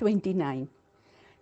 29।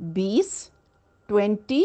20, 20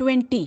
20।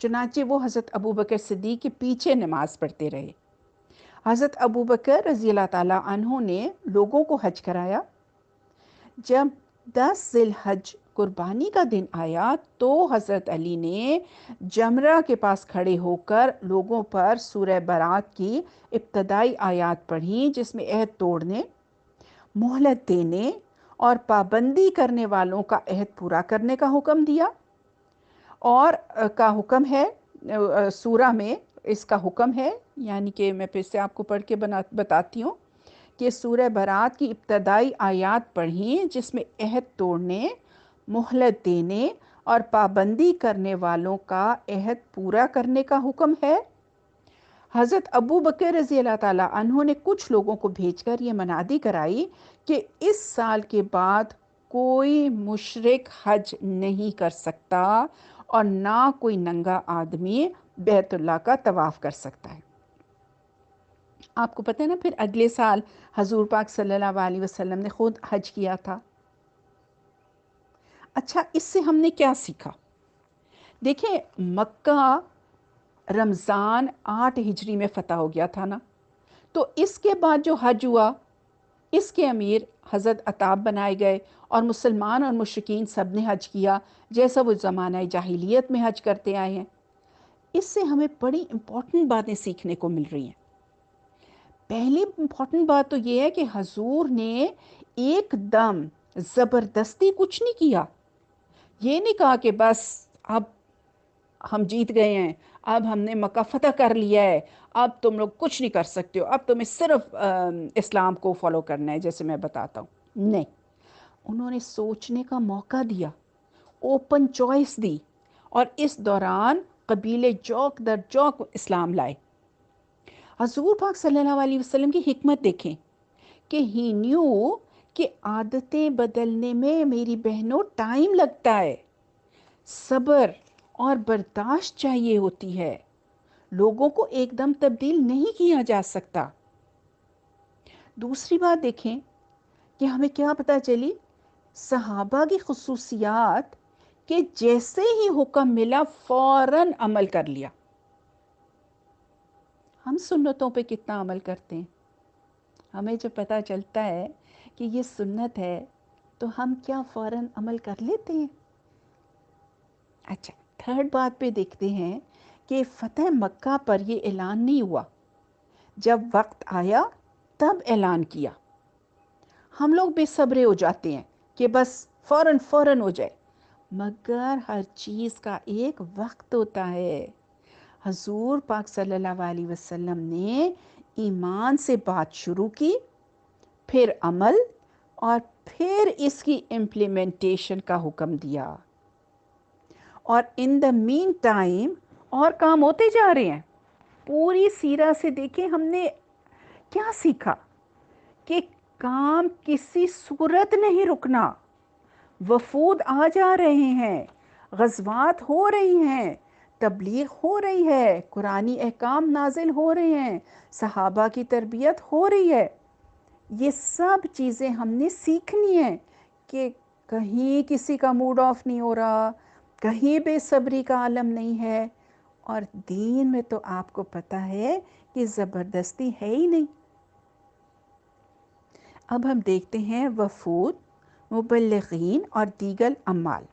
چنانچہ وہ حضرت ابو بکر صدیق کے پیچھے نماز پڑھتے رہے۔ حضرت ابو بکر رضی اللہ تعالیٰ عنہ نے لوگوں کو حج کرایا۔ جب 10 ذی الحج قربانی کا دن آیا تو حضرت علی نے جمرہ کے پاس کھڑے ہو کر لوگوں پر سورہ برات کی ابتدائی آیات پڑھی، جس میں عہد توڑنے، مہلت دینے اور پابندی کرنے والوں کا عہد پورا کرنے کا حکم دیا، اور کا حکم ہے سورہ میں اس کا حکم ہے، یعنی کہ میں پھر سے آپ کو پڑھ کے بتاتی ہوں کہ سورہ برات کی ابتدائی آیات پڑھیں جس میں عہد توڑنے، مہلت دینے اور پابندی کرنے والوں کا عہد پورا کرنے کا حکم ہے۔ حضرت ابو بکر رضی اللہ تعالیٰ عنہ نے کچھ لوگوں کو بھیج کر یہ منادی کرائی کہ اس سال کے بعد کوئی مشرک حج نہیں کر سکتا اور نہ کوئی ننگا آدمی بیت اللہ کا طواف کر سکتا ہے۔ آپ کو پتہ ہے نا، پھر اگلے سال حضور پاک صلی اللہ علیہ وسلم نے خود حج کیا تھا۔ اچھا، اس سے ہم نے کیا سیکھا؟ دیکھیں، مکہ رمضان 8 ہجری میں فتح ہو گیا تھا نا، تو اس کے بعد جو حج ہوا اس کے امیر حضرت عطاب بنائے گئے اور مسلمان اور مشرکین سب نے حج کیا جیسا وہ زمانہ جاہلیت میں حج کرتے آئے ہیں۔ اس سے ہمیں بڑی امپورٹنٹ باتیں سیکھنے کو مل رہی ہیں۔ پہلی امپورٹنٹ بات تو یہ ہے کہ حضور نے ایک دم زبردستی کچھ نہیں کیا۔ یہ نہیں کہا کہ بس اب ہم جیت گئے ہیں، اب ہم نے مکہ فتح کر لیا ہے، اب تم لوگ کچھ نہیں کر سکتے ہو، اب تمہیں صرف اسلام کو فالو کرنا ہے جیسے میں بتاتا ہوں۔ نہیں، انہوں نے سوچنے کا موقع دیا، اوپن چوائس دی، اور اس دوران قبیلے جوک در جوک اسلام لائے۔ حضور پاک صلی اللہ علیہ وسلم کی حکمت دیکھیں کہ ہی نیو کہ عادتیں بدلنے میں میری بہنوں ٹائم لگتا ہے، صبر اور برداشت چاہیے ہوتی ہے، لوگوں کو ایک دم تبدیل نہیں کیا جا سکتا۔ دوسری بات دیکھیں کہ ہمیں کیا پتہ چلی، صحابہ کی خصوصیات کہ جیسے ہی حکم ملا فوراً عمل کر لیا۔ ہم سنتوں پہ کتنا عمل کرتے ہیں؟ ہمیں جب پتہ چلتا ہے کہ یہ سنت ہے تو ہم کیا فوراً عمل کر لیتے ہیں؟ اچھا، تھرڈ بات پہ دیکھتے ہیں کہ فتح مکہ پر یہ اعلان نہیں ہوا، جب وقت آیا تب اعلان کیا۔ ہم لوگ بے صبرے ہو جاتے ہیں کہ بس فوراً ہو جائے، مگر ہر چیز کا ایک وقت ہوتا ہے۔ حضور پاک صلی اللہ علیہ وسلم نے ایمان سے بات شروع کی، پھر عمل، اور پھر اس کی امپلیمنٹیشن کا حکم دیا، اور ان دا مین ٹائم اور کام ہوتے جا رہے ہیں۔ پوری سیرہ سے دیکھیں ہم نے کیا سیکھا کہ کام کسی صورت نہیں رکنا، وفود آ جا رہے ہیں، غزوات ہو رہی ہیں، تبلیغ ہو رہی ہے، قرآنی احکام نازل ہو رہے ہیں، صحابہ کی تربیت ہو رہی ہے۔ یہ سب چیزیں ہم نے سیکھنی ہیں کہ کہیں کسی کا موڈ آف نہیں ہو رہا، کہیں بے صبری کا عالم نہیں ہے، اور دین میں تو آپ کو پتہ ہے کہ زبردستی ہے ہی نہیں۔ اب ہم دیکھتے ہیں وفود، مبلغین اور دیگر اعمال۔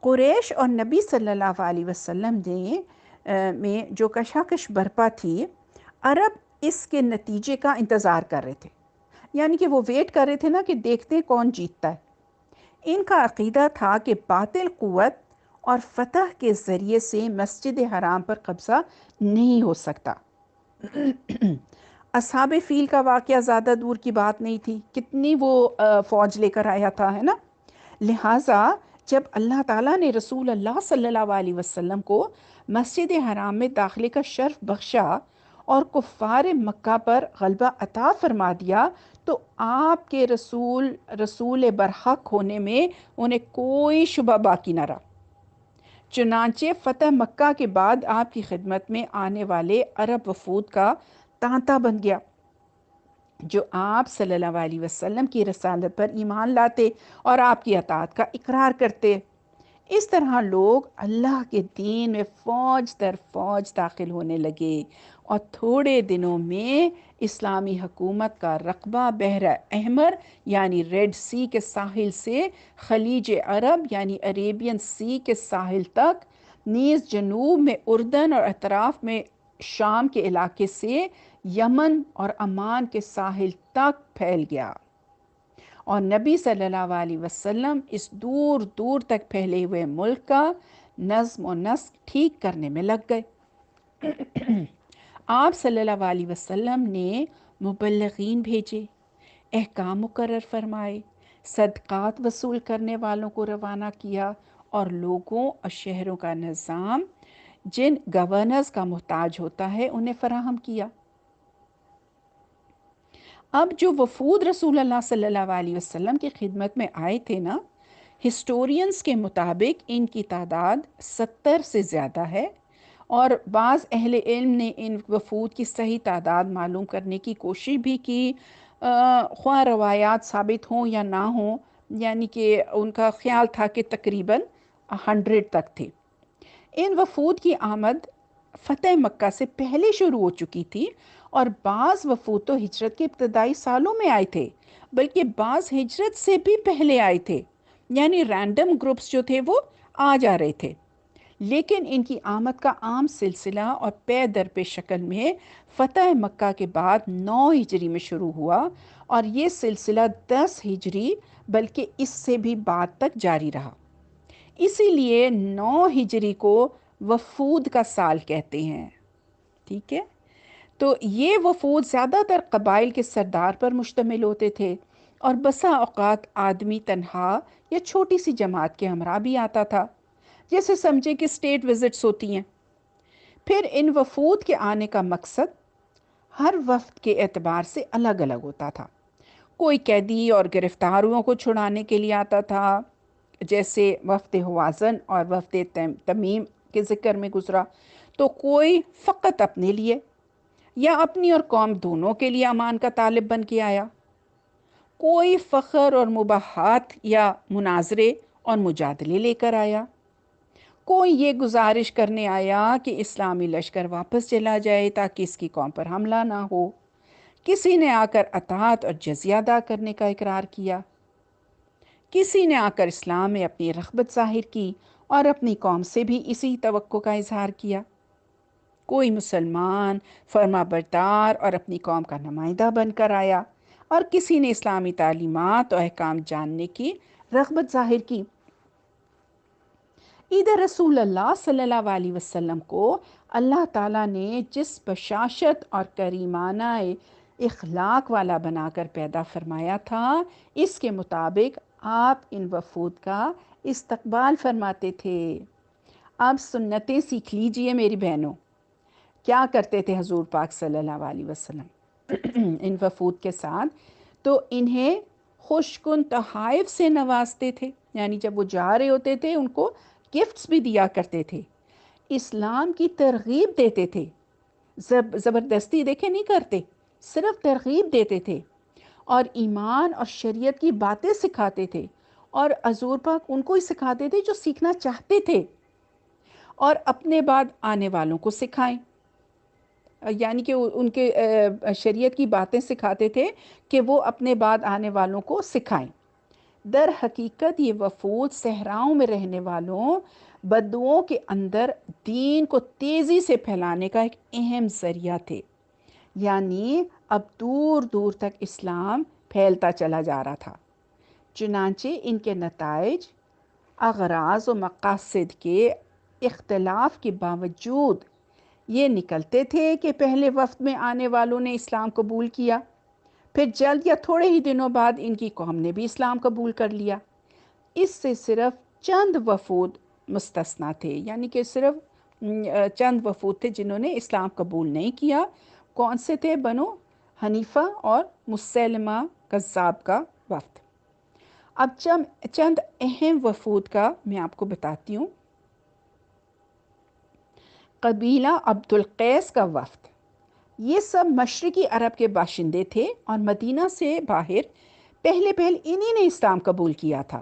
قریش اور نبی صلی اللہ علیہ وسلم نے میں جو کشاکش برپا تھی، عرب اس کے نتیجے کا انتظار کر رہے تھے، یعنی کہ وہ ویٹ کر رہے تھے نا کہ دیکھتے کون جیتتا ہے۔ ان کا عقیدہ تھا کہ باطل قوت اور فتح کے ذریعے سے مسجد حرام پر قبضہ نہیں ہو سکتا۔ اصحاب فیل کا واقعہ زیادہ دور کی بات نہیں تھی، کتنی وہ فوج لے کر آیا تھا، ہے نا۔ لہٰذا جب اللہ تعالیٰ نے رسول اللہ صلی اللہ علیہ وسلم کو مسجد حرام میں داخلے کا شرف بخشا اور کفار مکہ پر غلبہ عطا فرما دیا، تو آپ کے رسول برحق ہونے میں انہیں کوئی شبہ باقی نہ رہا۔ چنانچہ فتح مکہ کے بعد آپ کی خدمت میں آنے والے عرب وفود کا تانتا بن گیا، جو آپ صلی اللہ علیہ وسلم کی رسالت پر ایمان لاتے اور آپ کی اطاعت کا اقرار کرتے۔ اس طرح لوگ اللہ کے دین میں فوج در فوج داخل ہونے لگے اور تھوڑے دنوں میں اسلامی حکومت کا رقبہ بحر احمر یعنی ریڈ سی کے ساحل سے خلیج عرب یعنی عریبین سی کے ساحل تک، نیز جنوب میں اردن اور اطراف میں شام کے علاقے سے یمن اور عمان کے ساحل تک پھیل گیا، اور نبی صلی اللہ علیہ وسلم اس دور دور تک پھیلے ہوئے ملک کا نظم و نسق ٹھیک کرنے میں لگ گئے۔ آپ صلی اللہ علیہ وسلم نے مبلغین بھیجے، احکام مقرر فرمائے، صدقات وصول کرنے والوں کو روانہ کیا، اور لوگوں اور شہروں کا نظام جن گورنرز کا محتاج ہوتا ہے انہیں فراہم کیا۔ اب جو وفود رسول اللہ صلی اللہ علیہ وسلم کی خدمت میں آئے تھے نا، ہسٹورینز کے مطابق ان کی تعداد 70 سے زیادہ ہے، اور بعض اہل علم نے ان وفود کی صحیح تعداد معلوم کرنے کی کوشش بھی کی، خواہ روایات ثابت ہوں یا نہ ہوں، یعنی کہ ان کا خیال تھا کہ تقریباً 100 تک تھے۔ ان وفود کی آمد فتح مکہ سے پہلے شروع ہو چکی تھی، اور بعض وفود تو ہجرت کے ابتدائی سالوں میں آئے تھے، بلکہ بعض ہجرت سے بھی پہلے آئے تھے، یعنی رینڈم گروپس جو تھے وہ آ جا رہے تھے۔ لیکن ان کی آمد کا عام سلسلہ اور پے در پے شکل میں فتح مکہ کے بعد 9 ہجری میں شروع ہوا، اور یہ سلسلہ 10 ہجری بلکہ اس سے بھی بعد تک جاری رہا۔ اسی لیے 9 ہجری کو وفود کا سال کہتے ہیں، ٹھیک ہے؟ تو یہ وفود زیادہ تر قبائل کے سردار پر مشتمل ہوتے تھے، اور بسا اوقات آدمی تنہا یا چھوٹی سی جماعت کے ہمراہ بھی آتا تھا، جیسے سمجھے کہ اسٹیٹ وزٹس ہوتی ہیں۔ پھر ان وفود کے آنے کا مقصد ہر وفد کے اعتبار سے الگ الگ ہوتا تھا۔ کوئی قیدی اور گرفتاروں کو چھڑانے کے لیے آتا تھا، جیسے وفد ہوازن اور وفد تمیم کے ذکر میں گزرا، تو کوئی فقط اپنے لیے یا اپنی اور قوم دونوں کے لیے امان کا طالب بن کے آیا، کوئی فخر اور مباحات یا مناظرے اور مجادلے لے کر آیا، کوئی یہ گزارش کرنے آیا کہ اسلامی لشکر واپس چلا جائے تاکہ اس کی قوم پر حملہ نہ ہو، کسی نے آ کر اطاعت اور جزیہ ادا کرنے کا اقرار کیا، کسی نے آ کر اسلام میں اپنی رغبت ظاہر کی اور اپنی قوم سے بھی اسی توقع کا اظہار کیا، کوئی مسلمان فرما بردار اور اپنی قوم کا نمائندہ بن کر آیا، اور کسی نے اسلامی تعلیمات اور احکام جاننے کی رغبت ظاہر کی۔ ادھر رسول اللہ صلی اللہ علیہ وسلم کو اللہ تعالیٰ نے جس بشاشت اور کریمانہ اخلاق والا بنا کر پیدا فرمایا تھا، اس کے مطابق آپ ان وفود کا استقبال فرماتے تھے۔ اب سنتیں سیکھ لیجئے میری بہنوں۔ کیا کرتے تھے حضور پاک صلی اللہ علیہ وسلم ان وفود کے ساتھ؟ تو انہیں خوشگن تحائف سے نوازتے تھے، یعنی جب وہ جا رہے ہوتے تھے ان کو گفٹس بھی دیا کرتے تھے، اسلام کی ترغیب دیتے تھے، زبردستی دیکھے نہیں کرتے، صرف ترغیب دیتے تھے، اور ایمان اور شریعت کی باتیں سکھاتے تھے، اور حضور پاک ان کو ہی سکھاتے تھے جو سیکھنا چاہتے تھے، اور اپنے بعد آنے والوں کو سکھائیں، یعنی کہ ان کے شریعت کی باتیں سکھاتے تھے کہ وہ اپنے بعد آنے والوں کو سکھائیں۔ در حقیقت یہ وفود صحراؤں میں رہنے والوں بدوؤں کے اندر دین کو تیزی سے پھیلانے کا ایک اہم ذریعہ تھے، یعنی اب دور دور تک اسلام پھیلتا چلا جا رہا تھا۔ چنانچہ ان کے نتائج اغراض و مقاصد کے اختلاف کے باوجود یہ نکلتے تھے کہ پہلے وفد میں آنے والوں نے اسلام قبول کیا، پھر جلد یا تھوڑے ہی دنوں بعد ان کی قوم نے بھی اسلام قبول کر لیا۔ اس سے صرف چند وفود مستثنیٰ تھے، یعنی کہ صرف چند وفود تھے جنہوں نے اسلام قبول نہیں کیا۔ کون سے تھے؟ بنو حنیفہ اور مسلمہ کذاب کا وفد۔ اب چند اہم وفود کا میں آپ کو بتاتی ہوں۔ قبیلہ عبد القیس کا وفد، یہ سب مشرقی عرب کے باشندے تھے، اور مدینہ سے باہر پہلے انہی نے اسلام قبول کیا تھا،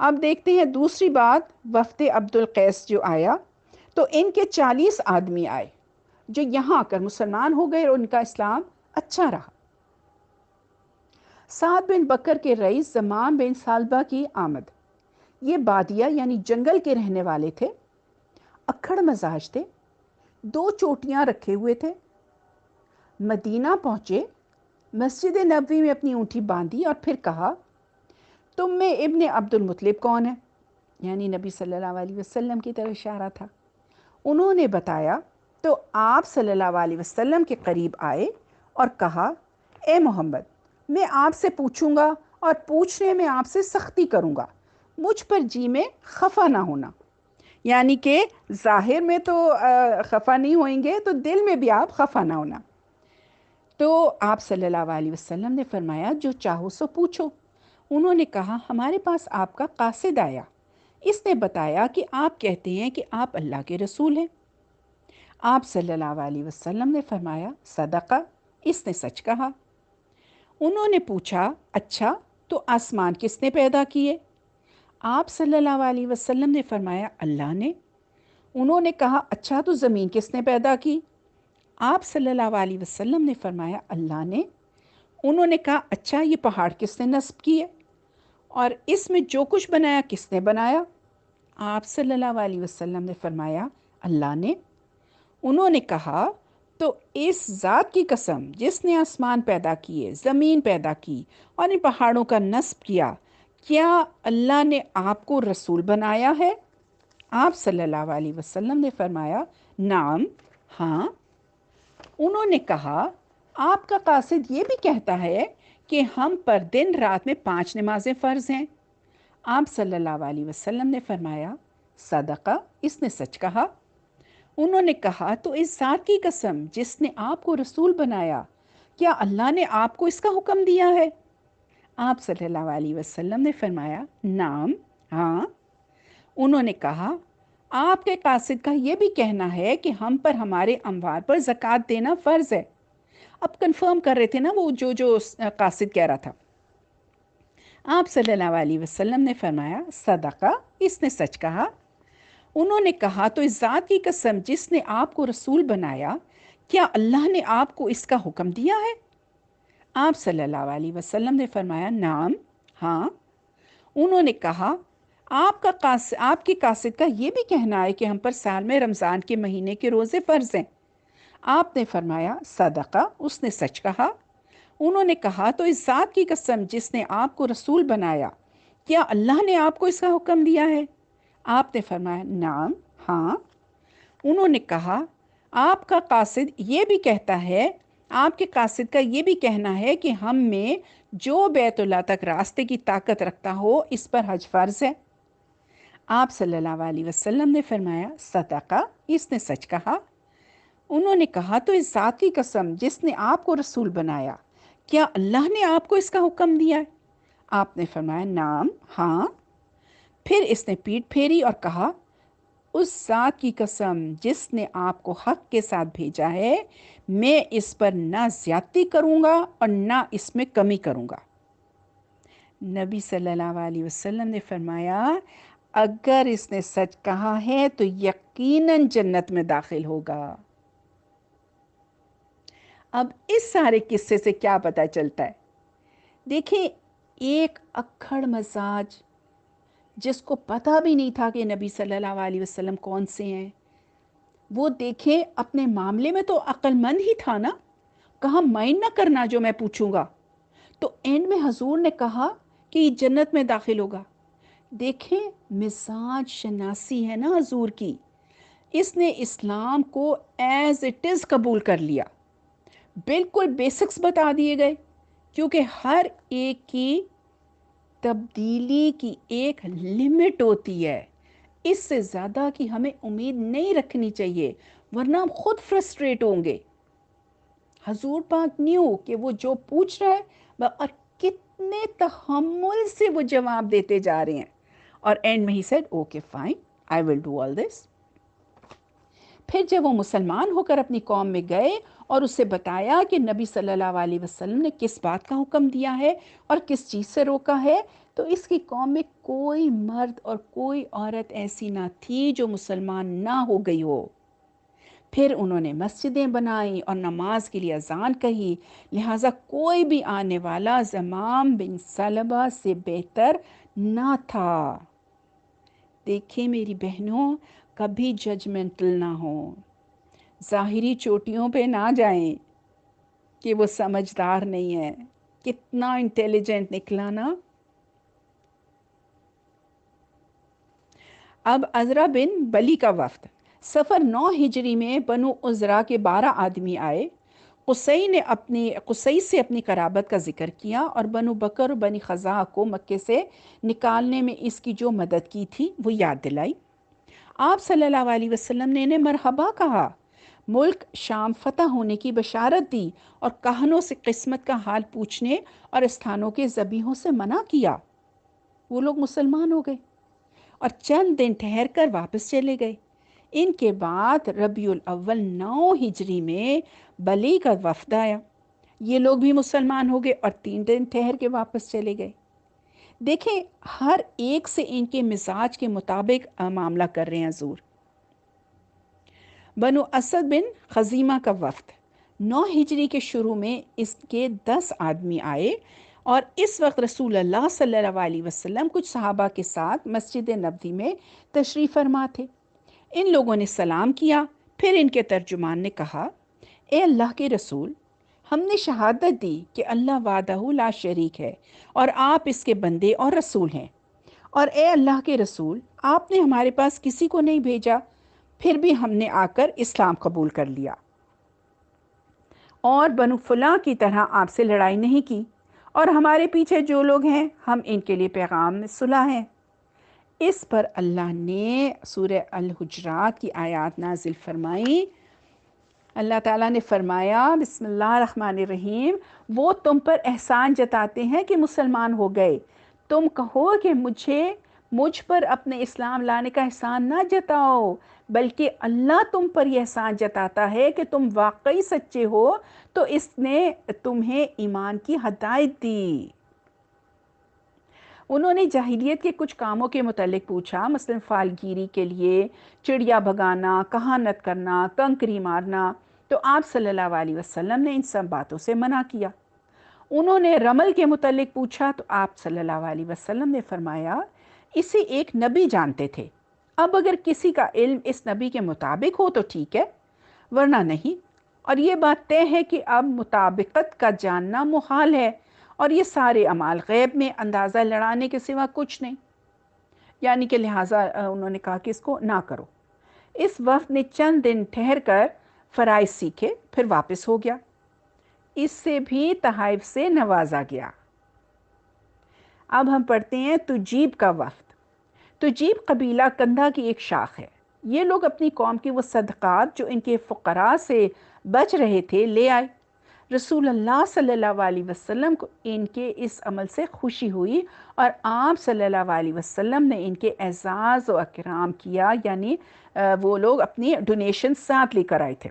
اب دیکھتے ہیں دوسری بات، وفد عبد القیس جو آیا تو ان کے 40 آدمی آئے جو یہاں آ کر مسلمان ہو گئے اور ان کا اسلام اچھا رہا۔ سعد بن بکر کے رئیس زمان بن سالبہ کی آمد، یہ بادیہ یعنی جنگل کے رہنے والے تھے، اکھڑ مزاج تھے، 2 چوٹیاں رکھے ہوئے تھے۔ مدینہ پہنچے، مسجد نبوی میں اپنی اونٹھی باندھی اور پھر کہا، تم میں ابن عبد المطلب کون ہے؟ یعنی نبی صلی اللہ علیہ وسلم کی طرف اشارہ تھا۔ انہوں نے بتایا تو آپ صلی اللہ علیہ وسلم کے قریب آئے اور کہا، اے محمد، میں آپ سے پوچھوں گا اور پوچھنے میں آپ سے سختی کروں گا، مجھ پر جی میں خفا نہ ہونا۔ یعنی کہ ظاہر میں تو خفا نہیں ہوئیں گے تو دل میں بھی آپ خفا نہ ہونا۔ تو آپ صلی اللہ علیہ وسلم نے فرمایا، جو چاہو سو پوچھو۔ انہوں نے کہا، ہمارے پاس آپ کا قاصد آیا، اس نے بتایا کہ آپ کہتے ہیں کہ آپ اللہ کے رسول ہیں۔ آپ صلی اللہ علیہ وسلم نے فرمایا، صدقہ، اس نے سچ کہا۔ انہوں نے پوچھا، اچھا تو آسمان کس نے پیدا کیے؟ آپ صلی اللہ علیہ وسلم نے فرمایا، اللہ نے۔ انہوں نے کہا، اچھا تو زمین کس نے پیدا کی؟ آپ صلی اللہ علیہ وسلم نے فرمایا، اللہ نے۔ انہوں نے کہا، اچھا یہ پہاڑ کس نے نصب کیے اور اس میں جو کچھ بنایا کس نے بنایا؟ آپ صلی اللہ علیہ وسلم نے فرمایا، اللہ نے۔ انہوں نے کہا، تو اس ذات کی قسم جس نے آسمان پیدا کیے، زمین پیدا کی اور ان پہاڑوں کا نصب کیا، کیا اللہ نے آپ کو رسول بنایا ہے؟ آپ صلی اللہ علیہ وسلم نے فرمایا، نعم، ہاں۔ انہوں نے کہا، آپ کا قاصد یہ بھی کہتا ہے کہ ہم پر دن رات میں 5 نمازیں فرض ہیں۔ آپ صلی اللہ علیہ وسلم نے فرمایا، صدقہ، اس نے سچ کہا۔ انہوں نے کہا، تو اس ذات کی قسم جس نے آپ کو رسول بنایا، کیا اللہ نے آپ کو اس کا حکم دیا ہے؟ آپ صلی اللہ علیہ وسلم نے فرمایا، نعم، ہاں۔ انہوں نے کہا، آپ کے قاصد کا یہ بھی کہنا ہے کہ ہم پر ہمارے اموال پر زکوٰۃ دینا فرض ہے۔ اب کنفرم کر رہے تھے نا وہ جو قاصد کہہ رہا تھا۔ آپ صلی اللہ علیہ وسلم نے فرمایا، صدقہ، اس نے سچ کہا۔ انہوں نے کہا، تو اس ذات کی قسم جس نے آپ کو رسول بنایا، کیا اللہ نے آپ کو اس کا حکم دیا ہے؟ آپ صلی اللہ علیہ وسلم نے فرمایا، نعم، ہاں۔ انہوں نے کہا، آپ کے قاصد کا یہ بھی کہنا ہے کہ ہم پر سال میں رمضان کے مہینے کے روزے فرض ہیں۔ آپ نے فرمایا، صدقہ، اس نے سچ کہا۔ انہوں نے کہا، تو اس ذات کی قسم جس نے آپ کو رسول بنایا، کیا اللہ نے آپ کو اس کا حکم دیا ہے؟ آپ نے فرمایا، نعم، ہاں۔ انہوں نے کہا، آپ کا قاصد یہ بھی کہتا ہے، آپ کے قاصد کا یہ بھی کہنا ہے کہ ہم میں جو بیت اللہ تک راستے کی طاقت رکھتا ہو اس پر حج فرض ہے۔ آپ صلی اللہ علیہ وسلم نے فرمایا، صدقہ، اس نے سچ کہا۔ انہوں نے کہا، تو اس ذات کی قسم جس نے آپ کو رسول بنایا، کیا اللہ نے آپ کو اس کا حکم دیا ہے؟ آپ نے فرمایا، نعم، ہاں۔ پھر اس نے پیٹھ پھیری اور کہا، اس ذات کی قسم جس نے آپ کو حق کے ساتھ بھیجا ہے، میں اس پر نہ زیادتی کروں گا اور نہ اس میں کمی کروں گا۔ نبی صلی اللہ علیہ وسلم نے فرمایا، اگر اس نے سچ کہا ہے تو یقیناً جنت میں داخل ہوگا۔ اب اس سارے قصے سے کیا پتہ چلتا ہے؟ دیکھیں، ایک اکھڑ مزاج جس کو پتہ بھی نہیں تھا کہ نبی صلی اللہ علیہ وسلم کون سے ہیں، وہ دیکھیں اپنے معاملے میں تو عقل مند ہی تھا نا، کہا مائنڈ نہ کرنا جو میں پوچھوں گا۔ تو اینڈ میں حضور نے کہا کہ یہ جنت میں داخل ہوگا۔ دیکھیں مزاج شناسی ہے نا حضور کی، اس نے اسلام کو ایز اٹ از قبول کر لیا، بالکل بیسکس بتا دیے گئے، کیونکہ ہر ایک کی تبدیلی کی ایک لمٹ ہوتی ہے، اس سے زیادہ کی ہمیں امید نہیں رکھنی چاہیے، ورنہ ہم خود فرسٹریٹ ہوں گے۔ حضور پاک نیو کہ وہ جو پوچھ رہا ہے اور کتنے تحمل سے وہ جواب دیتے جا رہے ہیں، اور اینڈ میں he said, okay fine, I will do all this. پھر جب وہ مسلمان ہو کر اپنی قوم میں گئے اور اسے بتایا کہ نبی صلی اللہ علیہ وسلم نے کس بات کا حکم دیا ہے اور کس چیز سے روکا ہے، تو اس کی قوم میں کوئی مرد اور کوئی عورت ایسی نہ تھی جو مسلمان نہ ہو گئی ہو۔ پھر انہوں نے مسجدیں بنائیں اور نماز کے لیے اذان کہی، لہٰذا کوئی بھی آنے والا زمام بن سلمہ سے بہتر نہ تھا۔ دیکھیں میری بہنوں، کبھی ججمنٹل نہ ہوں، ظاہری چوٹیوں پہ نہ جائیں کہ وہ سمجھدار نہیں ہے۔ کتنا انٹیلیجنٹ نکلا نا۔ اب عزرا بن بلی کا وفد۔ سفر 9 ہجری میں بنو عزرا کے 12 آدمی آئے۔ قصی سے اپنی قرابت کا ذکر کیا اور بنو بکر اور بنی خزاع کو مکے سے نکالنے میں اس کی جو مدد کی تھی وہ یاد دلائی۔ آپ صلی اللہ علیہ وسلم نے انہیں مرحبا کہا، ملک شام فتح ہونے کی بشارت دی اور کہنوں سے قسمت کا حال پوچھنے اور استھانوں کے ذبیحوں سے منع کیا۔ وہ لوگ مسلمان ہو گئے اور چند دن ٹھہر کر واپس چلے گئے۔ ان کے بعد ربیع الاول 9 ہجری میں بلی کا وفد آیا۔ یہ لوگ بھی مسلمان ہو گئے اور 3 دن ٹھہر کے واپس چلے گئے۔ دیکھیں ہر ایک سے ان کے مزاج کے مطابق معاملہ کر رہے ہیں حضور۔ بنو اسد بن خزیمہ کا وفد 9 ہجری کے شروع میں اس کے 10 آدمی آئے اور اس وقت رسول اللہ صلی اللہ علیہ وسلم کچھ صحابہ کے ساتھ مسجد نبوی میں تشریف فرما تھے۔ ان لوگوں نے سلام کیا، پھر ان کے ترجمان نے کہا، اے اللہ کے رسول، ہم نے شہادت دی کہ اللہ وحدہ لا شریک ہے اور آپ اس کے بندے اور رسول ہیں، اور اے اللہ کے رسول، آپ نے ہمارے پاس کسی کو نہیں بھیجا، پھر بھی ہم نے آ کر اسلام قبول کر لیا اور بنو فلاں کی طرح آپ سے لڑائی نہیں کی، اور ہمارے پیچھے جو لوگ ہیں ہم ان کے لیے پیغام میں صلح ہیں۔ اس پر اللہ نے سورہ الحجرات کی آیات نازل فرمائیں۔ اللہ تعالیٰ نے فرمایا، بسم اللہ الرحمن الرحیم، وہ تم پر احسان جتاتے ہیں کہ مسلمان ہو گئے، تم کہو کہ مجھ پر اپنے اسلام لانے کا احسان نہ جتاؤ، بلکہ اللہ تم پر یہ احسان جتاتا ہے کہ تم واقعی سچے ہو تو اس نے تمہیں ایمان کی ہدایت دی۔ انہوں نے جاہلیت کے کچھ کاموں کے متعلق پوچھا، مثلا فالگیری کے لیے چڑیا بھگانا، کہانت کرنا، کنکری مارنا، تو آپ صلی اللہ علیہ وسلم نے ان سب باتوں سے منع کیا۔ انہوں نے رمل کے متعلق پوچھا تو آپ صلی اللہ علیہ وسلم نے فرمایا، اسے ایک نبی جانتے تھے، اب اگر کسی کا علم اس نبی کے مطابق ہو تو ٹھیک ہے، ورنہ نہیں، اور یہ بات طے ہے کہ اب مطابقت کا جاننا محال ہے، اور یہ سارے اعمال غیب میں اندازہ لڑانے کے سوا کچھ نہیں، یعنی کہ لہٰذا انہوں نے کہا کہ اس کو نہ کرو۔ اس وفد نے چند دن ٹھہر کر فرائض سیکھے، پھر واپس ہو گیا۔ اس سے بھی تحائف سے نوازا گیا۔ اب ہم پڑھتے ہیں تجیب کا وفد۔ تجیب قبیلہ کندھا کی ایک شاخ ہے۔ یہ لوگ اپنی قوم کے وہ صدقات جو ان کے فقراء سے بچ رہے تھے لے آئے۔ رسول اللہ صلی اللہ علیہ وسلم کو ان کے اس عمل سے خوشی ہوئی اور آپ صلی اللہ علیہ وسلم نے ان کے اعزاز و اکرام کیا، یعنی وہ لوگ اپنی ڈونیشن ساتھ لے کر آئے تھے۔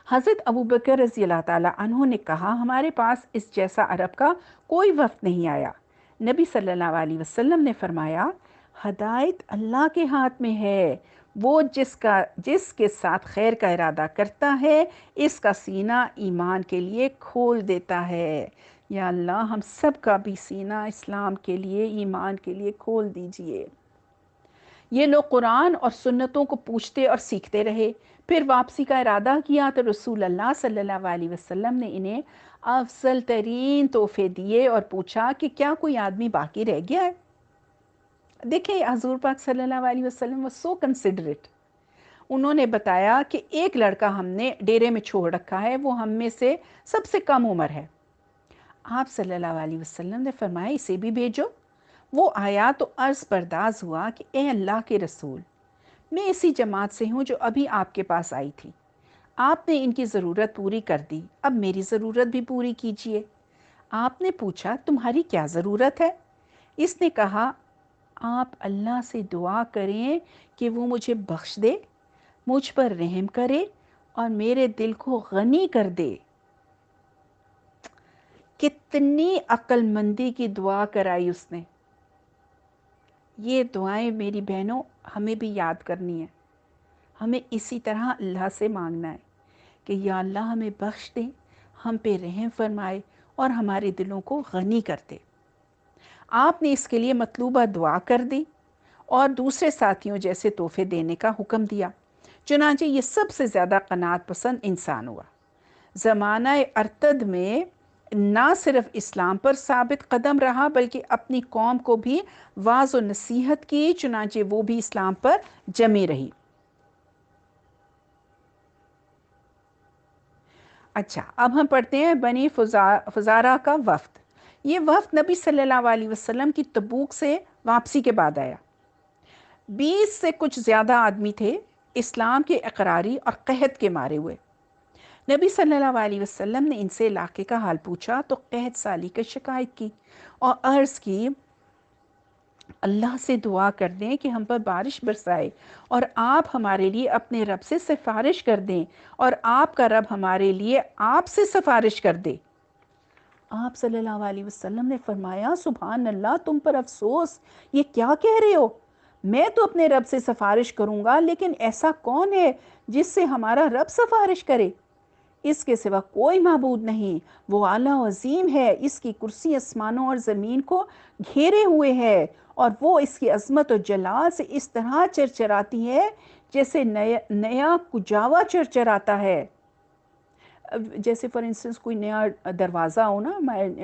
حضرت ابوبکر رضی اللہ تعالیٰ عنہ نے کہا، ہمارے پاس اس جیسا عرب کا کوئی وفد نہیں آیا۔ نبی صلی اللہ علیہ وسلم نے فرمایا، ہدایت اللہ کے ہاتھ میں ہے، وہ جس کے ساتھ خیر کا ارادہ کرتا ہے اس کا سینہ ایمان کے لیے کھول دیتا ہے۔ یا اللہ ہم سب کا بھی سینہ اسلام کے لیے، ایمان کے لیے کھول دیجئے۔ یہ لوگ قرآن اور سنتوں کو پوچھتے اور سیکھتے رہے، پھر واپسی کا ارادہ کیا تو رسول اللہ صلی اللہ علیہ وسلم نے انہیں افضل ترین تحفے دیے اور پوچھا کہ کیا کوئی آدمی باقی رہ گیا ہے؟ دیکھیں حضور پاک صلی اللہ علیہ وسلم وہ سو کنسیڈریٹ۔ انہوں نے بتایا کہ ایک لڑکا ہم نے ڈیرے میں چھوڑ رکھا ہے، وہ ہم میں سے سب سے کم عمر ہے۔ آپ صلی اللہ علیہ وسلم نے فرمایا، اسے بھی بھیجو۔ وہ آیا تو عرض برداز ہوا کہ اے اللہ کے رسول، میں اسی جماعت سے ہوں جو ابھی آپ کے پاس آئی تھی، آپ نے ان کی ضرورت پوری کر دی، اب میری ضرورت بھی پوری کیجیے۔ آپ نے پوچھا، تمہاری کیا ضرورت ہے؟ اس نے کہا، آپ اللہ سے دعا کریں کہ وہ مجھے بخش دے، مجھ پر رحم کرے اور میرے دل کو غنی کر دے۔ کتنی عقل مندی کی دعا کرائی اس نے. یہ دعائیں میری بہنوں ہمیں بھی یاد کرنی ہیں. ہمیں اسی طرح اللہ سے مانگنا ہے کہ یا اللہ ہمیں بخش دے، ہم پہ رحم فرمائے اور ہمارے دلوں کو غنی کر دے. آپ نے اس کے لیے مطلوبہ دعا کر دی اور دوسرے ساتھیوں جیسے تحفے دینے کا حکم دیا. چنانچہ یہ سب سے زیادہ قناعت پسند انسان ہوا. زمانہ ارتد میں نہ صرف اسلام پر ثابت قدم رہا بلکہ اپنی قوم کو بھی واعظ و نصیحت کی، چنانچہ وہ بھی اسلام پر جمی رہی. اچھا، اب ہم پڑھتے ہیں بنی فزارہ کا وفد. یہ وفد نبی صلی اللہ علیہ وسلم کی تبوک سے واپسی کے بعد آیا. 20 سے کچھ زیادہ آدمی تھے، اسلام کے اقراری اور قحط کے مارے ہوئے. نبی صلی اللہ علیہ وسلم نے ان سے علاقے کا حال پوچھا تو قحط سالی کی شکایت کی اور عرض کی اللہ سے دعا کر دیں کہ ہم پر بارش برسائے اور آپ ہمارے لیے اپنے رب سے سفارش کر دیں اور آپ کا رب ہمارے لیے آپ سے سفارش کر دے. آپ صلی اللہ علیہ وسلم نے فرمایا سبحان اللہ، تم پر افسوس، یہ کیا کہہ رہے ہو؟ میں تو اپنے رب سے سفارش کروں گا، لیکن ایسا کون ہے جس سے ہمارا رب سفارش کرے؟ اس کے سوا کوئی معبود نہیں، وہ اعلیٰ و عظیم ہے، اس کی کرسی آسمانوں اور زمین کو گھیرے ہوئے ہے اور وہ اس کی عظمت و جلال سے اس طرح چرچراتی ہے جیسے نیا کجاوا چرچراتا ہے. جیسے فار انسٹنس کوئی نیا دروازہ ہو نا،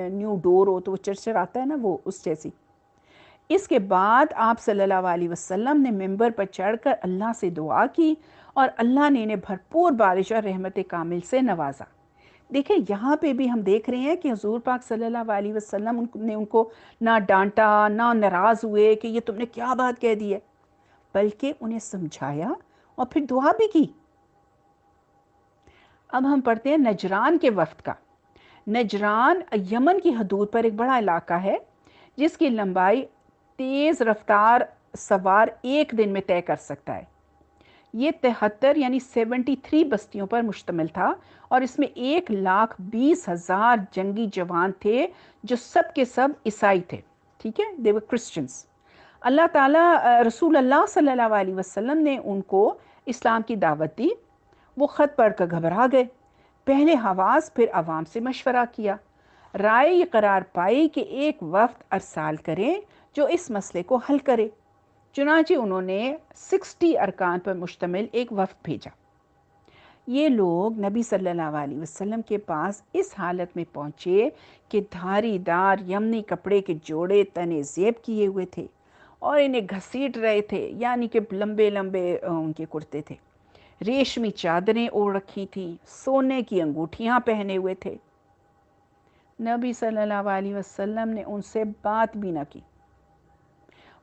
نیو ڈور ہو تو وہ چرچراتا ہے نا، وہ اس جیسی. اس کے بعد آپ صلی اللہ علیہ وسلم نے ممبر پر چڑھ کر اللہ سے دعا کی اور اللہ نے انہیں بھرپور بارش اور رحمت کامل سے نوازا. دیکھیں یہاں پہ بھی ہم دیکھ رہے ہیں کہ حضور پاک صلی اللہ علیہ وسلم نے ان کو نہ ڈانٹا، نہ ناراض ہوئے کہ یہ تم نے کیا بات کہہ دی ہے، بلکہ انہیں سمجھایا اور پھر دعا بھی کی. اب ہم پڑھتے ہیں نجران کے وفد کا. نجران یمن کی حدود پر ایک بڑا علاقہ ہے جس کی لمبائی تیز رفتار سوار ایک دن میں طے کر سکتا ہے. یہ 73 یعنی 73 بستیوں پر مشتمل تھا اور اس میں 1,20,000 جنگی جوان تھے جو سب کے سب عیسائی تھے. ٹھیک ہے، they were Christians. اللہ تعالیٰ رسول اللہ صلی اللہ علیہ وسلم نے ان کو اسلام کی دعوت دی. وہ خط پڑھ کر گھبرا گئے. پہلے حواس پھر عوام سے مشورہ کیا. رائے یہ قرار پائی کہ ایک وفد ارسال کریں جو اس مسئلے کو حل کرے. چنانچہ انہوں نے 60 ارکان پر مشتمل ایک وفد بھیجا. یہ لوگ نبی صلی اللہ علیہ وسلم کے پاس اس حالت میں پہنچے کہ دھاری دار یمنی کپڑے کے جوڑے تنے زیب کیے ہوئے تھے اور انہیں گھسیٹ رہے تھے، یعنی کہ لمبے لمبے ان کے کرتے تھے. ریشمی چادریں اوڑھ رکھی تھیں، سونے کی انگوٹھیاں پہنے ہوئے تھے. نبی صلی اللہ علیہ وسلم نے ان سے بات بھی نہ کی.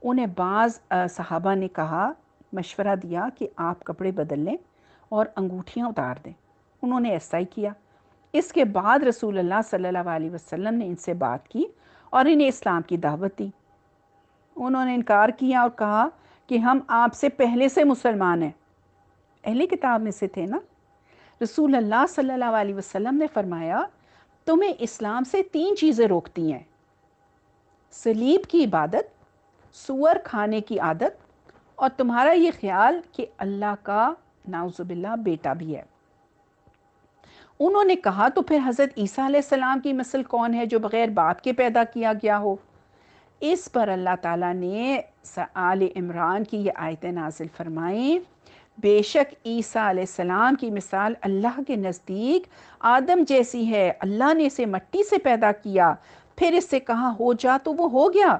انہیں بعض صحابہ نے کہا، مشورہ دیا کہ آپ کپڑے بدل لیں اور انگوٹھیاں اتار دیں. انہوں نے ایسا ہی کیا. اس کے بعد رسول اللہ صلی اللہ علیہ وسلم نے ان سے بات کی اور انہیں اسلام کی دعوت دی. انہوں نے انکار کیا اور کہا کہ ہم آپ سے پہلے سے مسلمان ہیں. اہلی کتاب میں سے تھے نا. رسول اللہ صلی اللہ علیہ وسلم نے فرمایا تمہیں اسلام سے 3 چیزیں روکتی ہیں: صلیب کی عبادت، سور کھانے کی عادت اور تمہارا یہ خیال کہ اللہ کا نعوذ باللہ بیٹا بھی ہے. انہوں نے کہا تو پھر حضرت عیسیٰ علیہ السلام کی مثل کون ہے جو بغیر باپ کے پیدا کیا گیا ہو؟ اس پر اللہ تعالیٰ نے آل عمران کی یہ آیتیں نازل فرمائیں، بے شک عیسیٰ علیہ السلام کی مثال اللہ کے نزدیک آدم جیسی ہے. اللہ نے اسے مٹی سے پیدا کیا، پھر اس سے کہا ہو جا تو وہ ہو گیا.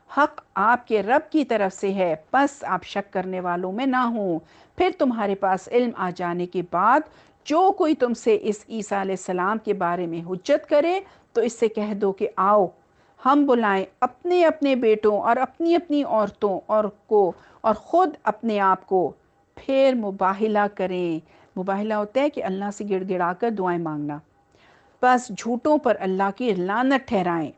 حق آپ کے رب کی طرف سے ہے، پس آپ شک کرنے والوں میں نہ ہوں. پھر تمہارے پاس علم آ جانے کے بعد جو کوئی تم سے اس عیسیٰ علیہ السلام کے بارے میں حجت کرے تو اس سے کہہ دو کہ آؤ ہم بلائیں اپنے اپنے بیٹوں اور اپنی اپنی عورتوں اور خود اپنے آپ کو، پھر مباہلہ کریں. مباہلہ ہوتا ہے کہ اللہ سے گڑ گڑا کر دعائیں مانگنا. بس جھوٹوں پر اللہ کی لعنت ٹھہرائیں.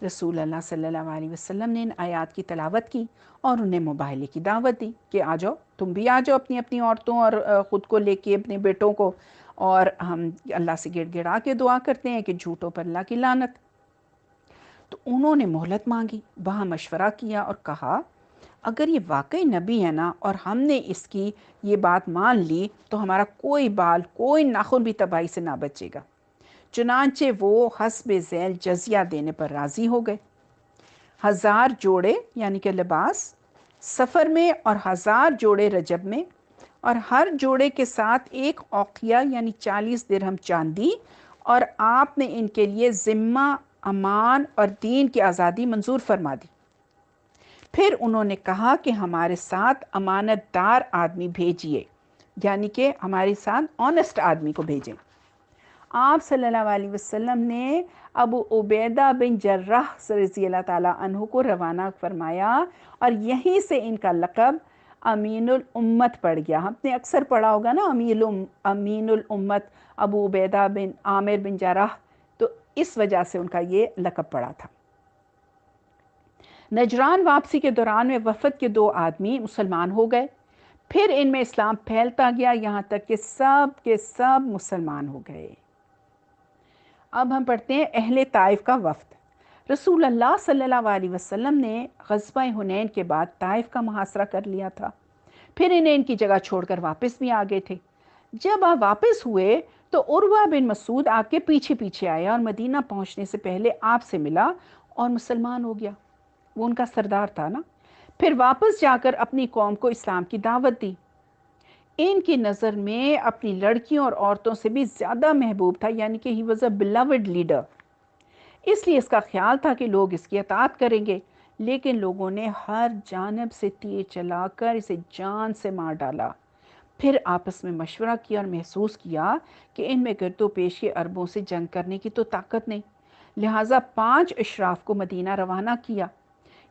رسول اللہ صلی اللہ علیہ وسلم نے ان آیات کی تلاوت کی اور انہیں مباہلے کی دعوت دی کہ آ جاؤ، تم بھی آ جاؤ اپنی اپنی عورتوں اور خود کو لے کے اپنے بیٹوں کو اور ہم اللہ سے گڑ گڑا کے دعا کرتے ہیں کہ جھوٹوں پر اللہ کی لعنت۔ تو انہوں نے مہلت مانگی، وہاں مشورہ کیا اور کہا اگر یہ واقعی نبی ہے نا اور ہم نے اس کی یہ بات مان لی تو ہمارا کوئی بال کوئی ناخن بھی تباہی سے نہ بچے گا۔ چنانچہ وہ حسب ذیل جزیہ دینے پر راضی ہو گئے۔ 1000 جوڑے یعنی کہ لباس سفر میں اور 1000 جوڑے رجب میں، اور ہر جوڑے کے ساتھ ایک اوقیہ یعنی 40 درہم چاندی، اور آپ نے ان کے لیے ذمہ، امان اور دین کی آزادی منظور فرما دی۔ پھر انہوں نے کہا کہ ہمارے ساتھ امانت دار آدمی بھیجیے، یعنی کہ ہمارے ساتھ آنیسٹ آدمی کو بھیجیں۔ آپ صلی اللہ علیہ وسلم نے ابو عبیدہ بن جراح رضی اللہ تعالیٰ عنہ کو روانہ فرمایا، اور یہیں سے ان کا لقب امین الامت پڑ گیا۔ ہم نے اکثر پڑھا ہوگا نا امین الامت ابو عبیدہ بن عامر بن جراح، تو اس وجہ سے ان کا یہ لقب پڑا تھا۔ نجران واپسی کے دوران میں وفد کے 2 آدمی مسلمان ہو گئے، پھر ان میں اسلام پھیلتا گیا یہاں تک کہ سب کے سب مسلمان ہو گئے۔ اب ہم پڑھتے ہیں اہل طائف کا وفد۔ رسول اللہ صلی اللہ علیہ وسلم نے غزوہ حنین کے بعد طائف کا محاصرہ کر لیا تھا، پھر انہیں ان کی جگہ چھوڑ کر واپس بھی آ گئے تھے۔ جب آپ واپس ہوئے تو عروہ بن مسعود آپ کے پیچھے پیچھے آیا اور مدینہ پہنچنے سے پہلے آپ سے ملا اور مسلمان ہو گیا، وہ ان کا سردار تھا نا۔ پھر واپس جا کر اپنی قوم کو اسلام کی دعوت دی۔ ان کی نظر میں اپنی لڑکیوں اور عورتوں سے بھی زیادہ محبوب تھا، یعنی کہ he was a beloved leader, اس لیے اس کا خیال تھا کہ لوگ اس کی اطاعت کریں گے، لیکن لوگوں نے ہر جانب سے تیر چلا کر اسے جان سے مار ڈالا۔ پھر آپس میں مشورہ کیا اور محسوس کیا کہ ان میں گرد و پیش کے عربوں سے جنگ کرنے کی تو طاقت نہیں، لہٰذا 5 اشراف کو مدینہ روانہ کیا۔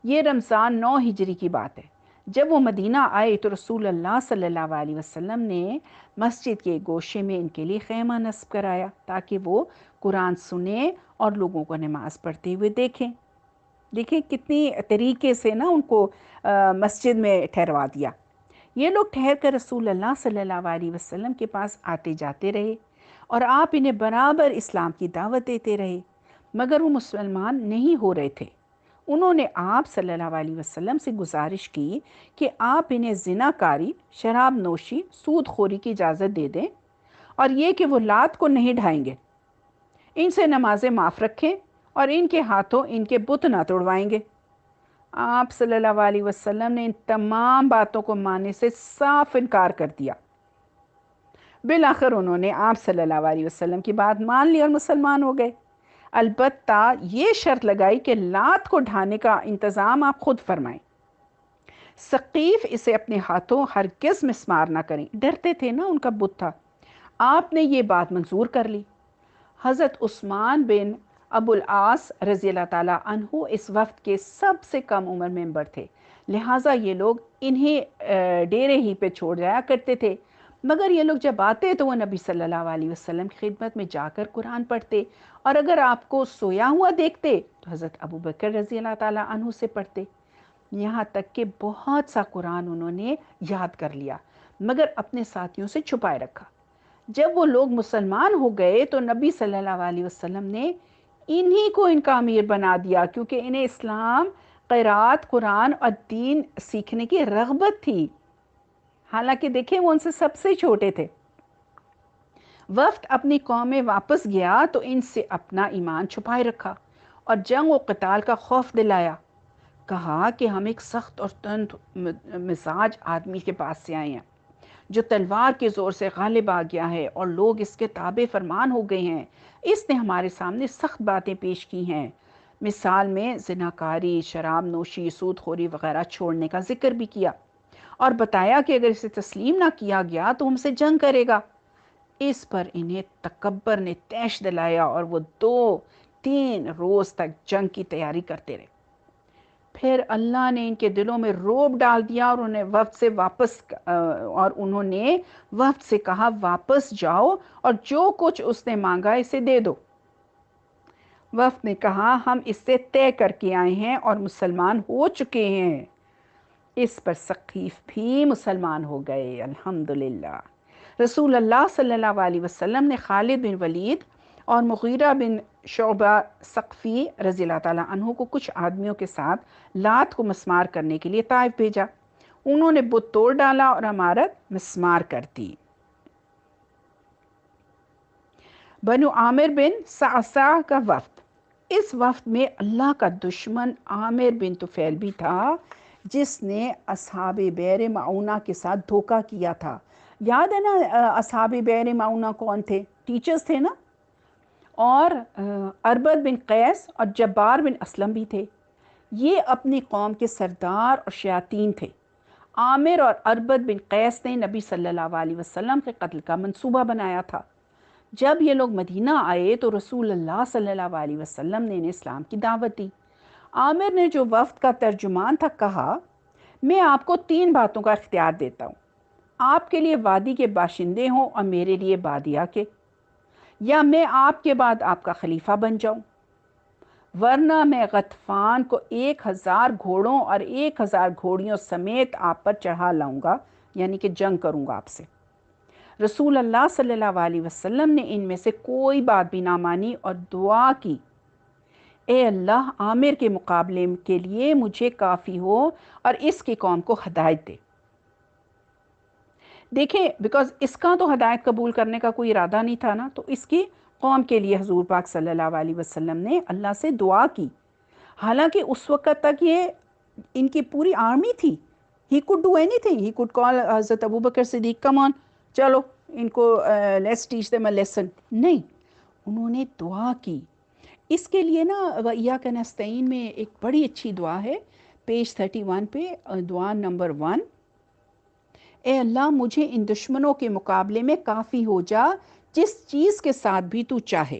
یہ رمضان 9 ہجری کی بات ہے۔ جب وہ مدینہ آئے تو رسول اللہ صلی اللہ علیہ وسلم نے مسجد کے گوشے میں ان کے لیے خیمہ نصب کرایا تاکہ وہ قرآن سنیں اور لوگوں کو نماز پڑھتے ہوئے دیکھیں۔ دیکھیں کتنی طریقے سے نا ان کو مسجد میں ٹھہروا دیا۔ یہ لوگ ٹھہر کر رسول اللہ صلی اللہ علیہ وسلم کے پاس آتے جاتے رہے اور آپ انہیں برابر اسلام کی دعوت دیتے رہے، مگر وہ مسلمان نہیں ہو رہے تھے۔ انہوں نے آپ صلی اللہ علیہ وسلم سے گزارش کی کہ آپ انہیں زنا کاری، شراب نوشی، سود خوری کی اجازت دے دیں، اور یہ کہ وہ لات کو نہیں ڈھائیں گے، ان سے نمازیں معاف رکھیں اور ان کے ہاتھوں ان کے بت نہ توڑوائیں گے۔ آپ صلی اللہ علیہ وسلم نے ان تمام باتوں کو ماننے سے صاف انکار کر دیا۔ بالآخر انہوں نے آپ صلی اللہ علیہ وسلم کی بات مان لی اور مسلمان ہو گئے، البتہ یہ شرط لگائی کہ لات کو ڈھانے کا انتظام آپ خود فرمائیں۔ ثقیف اسے اپنے ہاتھوں ہرگز مسمار نہ کریں، ڈرتے تھے نا، ان کا بت تھا۔ آپ نے یہ بات منظور کر لی۔ حضرت عثمان بن ابو العاص رضی اللہ تعالیٰ عنہ اس وفد کے سب سے کم عمر ممبر تھے، لہٰذا یہ لوگ انہیں ڈیرے ہی پہ چھوڑ جایا کرتے تھے، مگر یہ لوگ جب آتے تو وہ نبی صلی اللہ علیہ وسلم کی خدمت میں جا کر قرآن پڑھتے، اور اگر آپ کو سویا ہوا دیکھتے تو حضرت ابو بکر رضی اللہ تعالیٰ عنہ سے پڑھتے، یہاں تک کہ بہت سا قرآن انہوں نے یاد کر لیا مگر اپنے ساتھیوں سے چھپائے رکھا۔ جب وہ لوگ مسلمان ہو گئے تو نبی صلی اللہ علیہ وسلم نے انہی کو ان کا امیر بنا دیا، کیونکہ انہیں اسلام، قرات، قرآن اور دین سیکھنے کی رغبت تھی، حالانکہ دیکھیں وہ ان سے سب سے چھوٹے تھے۔ وفد اپنی قوم میں واپس گیا تو ان سے اپنا ایمان چھپائے رکھا اور جنگ و قتال کا خوف دلایا۔ کہا کہ ہم ایک سخت اور تند مزاج آدمی کے پاس سے آئے ہیں جو تلوار کے زور سے غالب آ گیا ہے اور لوگ اس کے تابع فرمان ہو گئے ہیں۔ اس نے ہمارے سامنے سخت باتیں پیش کی ہیں، مثال میں زناکاری، شراب نوشی، سود خوری وغیرہ چھوڑنے کا ذکر بھی کیا، اور بتایا کہ اگر اسے تسلیم نہ کیا گیا تو ہم سے جنگ کرے گا۔ اس پر انہیں تکبر نے طیش دلایا اور وہ 2-3 روز تک جنگ کی تیاری کرتے رہے۔ پھر اللہ نے ان کے دلوں میں رعب ڈال دیا اور انہوں نے وفد سے کہا واپس جاؤ اور جو کچھ اس نے مانگا اسے دے دو۔ وفد نے کہا ہم اس سے طے کر کے آئے ہیں اور مسلمان ہو چکے ہیں۔ اس پر ثقیف بھی مسلمان ہو گئے، الحمدللہ۔ رسول اللہ صلی اللہ علیہ وسلم نے خالد بن ولید اور مغیرہ بن شعبہ ثقفی رضی اللہ تعالیٰ عنہ کو کچھ آدمیوں کے ساتھ لات کو مسمار کرنے کے لیے طائف بھیجا۔ انہوں نے بت توڑ ڈالا اور عمارت مسمار کر دی۔ بنو عامر بن صعصع کا وفد، اس وفد میں اللہ کا دشمن عامر بن طفیل بھی تھا، جس نے اصحاب بئر معونہ کے ساتھ دھوکہ کیا تھا۔ یاد ہے نا اصحاب بئر معونہ کون تھے؟ ٹیچرز تھے نا، اور اربد بن قیس اور جبار بن اسلم بھی تھے۔ یہ اپنی قوم کے سردار اور شیاطین تھے۔ عامر اور اربد بن قیس نے نبی صلی اللہ علیہ وسلم کے قتل کا منصوبہ بنایا تھا۔ جب یہ لوگ مدینہ آئے تو رسول اللہ صلی اللہ علیہ وسلم نے انہیں اسلام کی دعوت دی۔ عامر نے جو وفد کا ترجمان تھا کہا، میں آپ کو 3 باتوں کا اختیار دیتا ہوں، آپ کے لیے وادی کے باشندے ہوں اور میرے لیے بادیہ کے، یا میں آپ کے بعد آپ کا خلیفہ بن جاؤں، ورنہ میں غطفان کو 1000 گھوڑوں اور 1000 گھوڑیوں سمیت آپ پر چڑھا لاؤں گا، یعنی کہ جنگ کروں گا آپ سے۔ رسول اللہ صلی اللہ علیہ وسلم نے ان میں سے کوئی بات بھی نہ مانی اور دعا کی، اے اللہ عامر کے مقابلے کے لیے مجھے کافی ہو اور اس کی قوم کو ہدایت دے۔ دیکھیں بیکاز اس کا تو ہدایت قبول کرنے کا کوئی ارادہ نہیں تھا نا، تو اس کی قوم کے لیے حضور پاک صلی اللہ علیہ وسلم نے اللہ سے دعا کی۔ حالانکہ اس وقت تک یہ ان کی پوری آرمی تھی، he could do any thing, he could call حضرت ابوبکر صدیق، کم آن چلو ان کو let's teach them a lesson, نہیں، انہوں نے دعا کی۔ اس کے لیے نا وَإِيَّاكَ نَسْتَعِينُ میں ایک بڑی اچھی دعا ہے، پیج 31 پہ، دعا نمبر 1، اے اللہ مجھے ان دشمنوں کے مقابلے میں کافی ہو جا جس چیز کے ساتھ بھی تو چاہے۔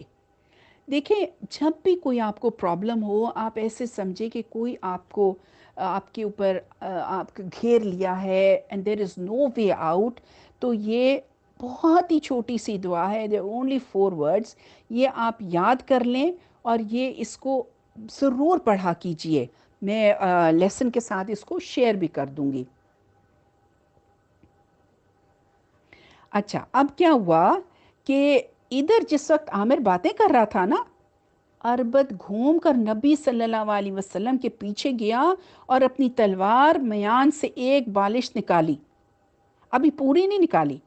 دیکھیں جب بھی کوئی آپ کو پرابلم ہو، آپ ایسے سمجھے کہ کوئی آپ کو آپ کے اوپر آپ کو گھیر لیا ہے and there is know way out, تو یہ بہت ہی چھوٹی سی دعا ہے، دیر اونلی 4 words، یہ آپ یاد کر لیں اور یہ اس کو ضرور پڑھا کیجئے۔ میں لیسن کے ساتھ اس کو شیئر بھی کر دوں گی۔ اچھا اب کیا ہوا کہ ادھر جس وقت عامر باتیں کر رہا تھا نا، اربد گھوم کر نبی صلی اللہ علیہ وسلم کے پیچھے گیا اور اپنی تلوار میان سے ایک بالش نکالی، ابھی پوری نہیں نکالی،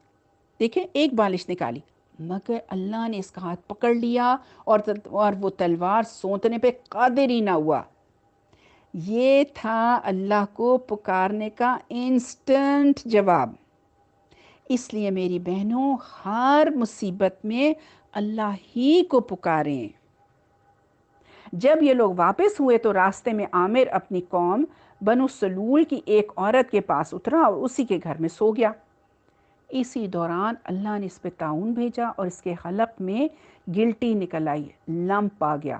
دیکھیں ایک بالش نکالی، مگر اللہ نے اس کا ہاتھ پکڑ لیا اور وہ تلوار سونتنے پہ قادر ہی نہ ہوا۔ یہ تھا اللہ کو پکارنے کا انسٹنٹ جواب۔ اس لیے میری بہنوں ہر مصیبت میں اللہ ہی کو پکاریں۔ جب یہ لوگ واپس ہوئے تو راستے میں عامر اپنی قوم بنو سلول کی ایک عورت کے پاس اترا اور اسی کے گھر میں سو گیا۔ اسی دوران اللہ نے اس پہ طاعون بھیجا اور اس کے حلق میں گلٹی نکل آئی، لمپ آ گیا۔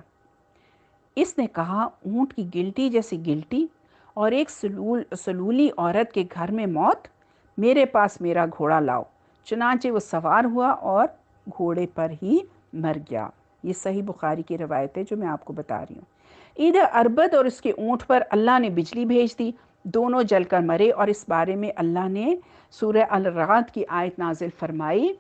اس نے کہا اونٹ کی گلٹی جیسی گلٹی اور ایک سلولی عورت کے گھر میں موت، میرے پاس میرا گھوڑا لاؤ۔ چنانچہ وہ سوار ہوا اور گھوڑے پر ہی مر گیا۔ یہ صحیح بخاری کی روایت ہے جو میں آپ کو بتا رہی ہوں۔ ادھر اربد اور اس کے اونٹ پر اللہ نے بجلی بھیج دی، دونوں جل کر مرے، اور اس بارے میں اللہ نے سورہ الرعد کی آیت نازل فرمائی،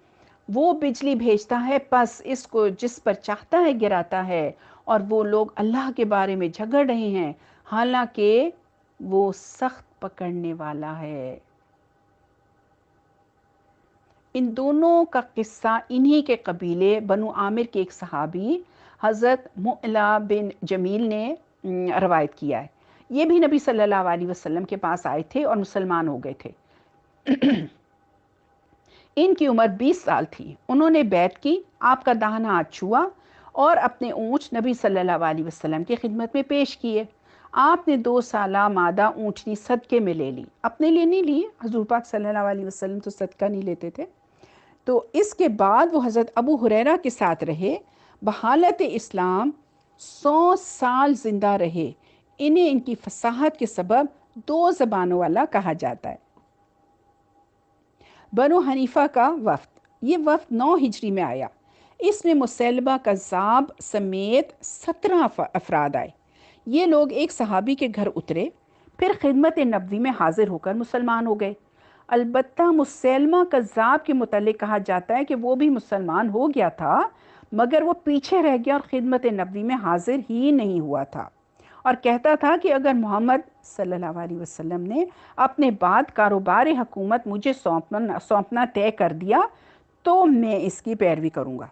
وہ بجلی بھیجتا ہے پس اس کو جس پر چاہتا ہے گراتا ہے، اور وہ لوگ اللہ کے بارے میں جھگڑ رہے ہیں حالانکہ وہ سخت پکڑنے والا ہے۔ ان دونوں کا قصہ انہی کے قبیلے بنو عامر کے ایک صحابی حضرت مؤلا بن جمیل نے روایت کیا ہے۔ یہ بھی نبی صلی اللہ علیہ وسلم کے پاس آئے تھے اور مسلمان ہو گئے تھے۔ ان کی عمر 20 سال تھی۔ انہوں نے بیعت کی، آپ کا داہنا ہاتھ چھوا اور اپنے اونٹ نبی صلی اللہ علیہ وسلم کی خدمت میں پیش کیے۔ آپ نے 2 سالہ مادہ اونٹنی صدقے میں لے لی، اپنے لیے نہیں لی، حضور پاک صلی اللہ علیہ وسلم تو صدقہ نہیں لیتے تھے۔ تو اس کے بعد وہ حضرت ابو ہریرہ کے ساتھ رہے، بحالت اسلام 100 سال زندہ رہے۔ انہیں ان کی فصاحت کے سبب 2 زبانوں والا کہا جاتا ہے۔ بنو حنیفہ کا وفد، یہ وفد 9 ہجری میں آیا۔ اس میں مسیلمہ کذاب سمیت 17 افراد آئے۔ یہ لوگ ایک صحابی کے گھر اترے، پھر خدمت نبوی میں حاضر ہو کر مسلمان ہو گئے۔ البتہ مسلمہ کذاب کے متعلق کہا جاتا ہے کہ وہ بھی مسلمان ہو گیا تھا، مگر وہ پیچھے رہ گیا اور خدمت نبوی میں حاضر ہی نہیں ہوا تھا، اور کہتا تھا کہ اگر محمد صلی اللہ علیہ وسلم نے اپنے بعد کاروبار حکومت مجھے سونپنا طے کر دیا تو میں اس کی پیروی کروں گا۔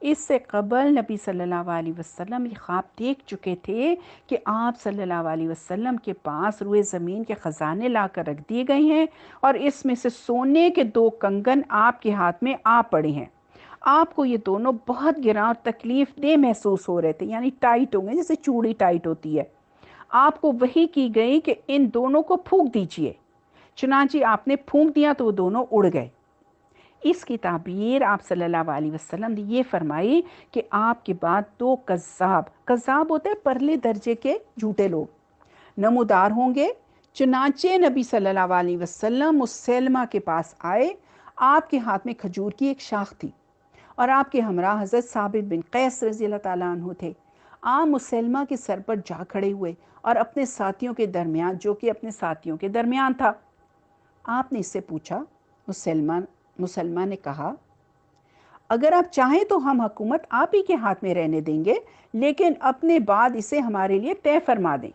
اس سے قبل نبی صلی اللہ علیہ وسلم یہ خواب دیکھ چکے تھے کہ آپ صلی اللہ علیہ وسلم کے پاس روئے زمین کے خزانے لا کر رکھ دیے گئے ہیں، اور اس میں سے سونے کے 2 کنگن آپ کے ہاتھ میں آ پڑے ہیں۔ آپ کو یہ دونوں بہت گراں اور تکلیف دہ محسوس ہو رہے تھے، یعنی ٹائٹ ہو گئے جیسے چوڑی ٹائٹ ہوتی ہے۔ آپ کو وحی کی گئی کہ ان دونوں کو پھونک دیجئے، چنانچہ آپ نے پھونک دیا تو وہ دونوں اڑ گئے۔ اس کی تعبیر آپ صلی اللہ علیہ وسلم نے یہ فرمائی کہ آپ کے بعد 2 کذاب ہوتے ہیں پرلے درجے کے جھوٹے لوگ، نمودار ہوں گے۔ چنانچہ نبی صلی اللہ علیہ وسلم مسلمہ کے پاس آئے، آپ کے ہاتھ میں کھجور کی ایک شاخ تھی، اور آپ کے ہمراہ حضرت ثابت بن قیس رضی اللہ تعالیٰ عنہ تھے۔ آپ مسلمہ کے سر پر جا کھڑے ہوئے اور اپنے ساتھیوں کے درمیان، جو کہ اپنے ساتھیوں کے درمیان تھا، آپ نے اس سے پوچھا۔ مسلمان نے کہا، اگر آپ چاہیں تو ہم حکومت آپ ہی کے ہاتھ میں رہنے دیں گے، لیکن اپنے بعد اسے ہمارے لیے طے فرما دیں۔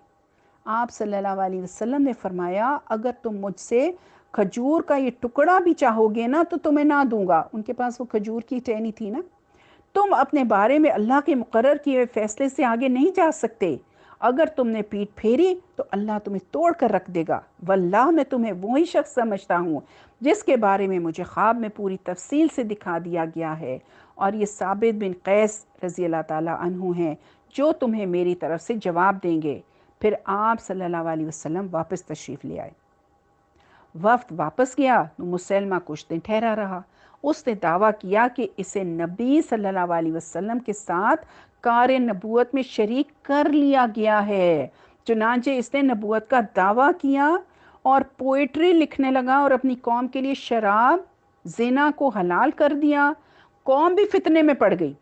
آپ صلی اللہ علیہ وسلم نے فرمایا، اگر تم مجھ سے کھجور کا یہ ٹکڑا بھی چاہو گے نا تو تمہیں نہ دوں گا۔ ان کے پاس وہ کھجور کی ٹہنی تھی نا۔ تم اپنے بارے میں اللہ کے مقرر کیے ہوئے فیصلے سے آگے نہیں جا سکتے۔ اگر تم نے پیٹھ پھیری تو اللہ تمہیں توڑ کر رکھ دے گا۔ واللہ میں تمہیں وہی شخص سمجھتا ہوں جس کے بارے میں مجھے خواب میں پوری تفصیل سے دکھا دیا گیا ہے، اور یہ ثابت بن قیس رضی اللہ تعالیٰ عنہ ہیں جو تمہیں میری طرف سے جواب دیں گے۔ پھر آپ صلی اللہ علیہ وسلم واپس تشریف لے آئے۔ وفد واپس گیا تو مسلمہ کچھ دن ٹھہرا رہا۔ اس نے دعویٰ کیا کہ اسے نبی صلی اللہ علیہ وسلم کے ساتھ کار نبوت میں شریک کر لیا گیا ہے۔ چنانچہ اس نے نبوت کا دعویٰ کیا اور پوئٹری لکھنے لگا اور اپنی قوم کے لیے شراب، زنا کو حلال کر دیا۔ قوم بھی فتنے میں پڑ گئی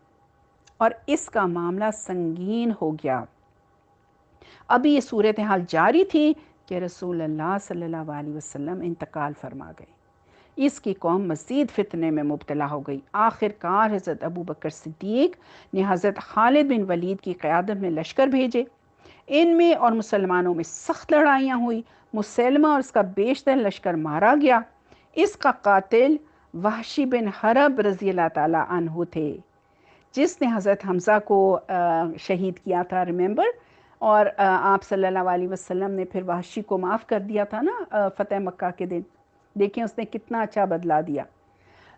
اور اس کا معاملہ سنگین ہو گیا۔ ابھی یہ صورتحال جاری تھی کہ رسول اللہ صلی اللہ علیہ وسلم انتقال فرما گئے۔ اس کی قوم مزید فتنے میں مبتلا ہو گئی۔ آخر کار حضرت ابو بکر صدیق نے حضرت خالد بن ولید کی قیادت میں لشکر بھیجے۔ ان میں اور مسلمانوں میں سخت لڑائیاں ہوئی۔ مسلمہ اور اس کا بیشتر لشکر مارا گیا۔ اس کا قاتل وحشی بن حرب رضی اللہ تعالیٰ عنہ تھے، جس نے حضرت حمزہ کو شہید کیا تھا، ریممبر، اور آپ صلی اللہ علیہ وسلم نے پھر وحشی کو معاف کر دیا تھا نا فتح مکہ کے دن۔ دیکھیں اس نے کتنا اچھا بدلا دیا۔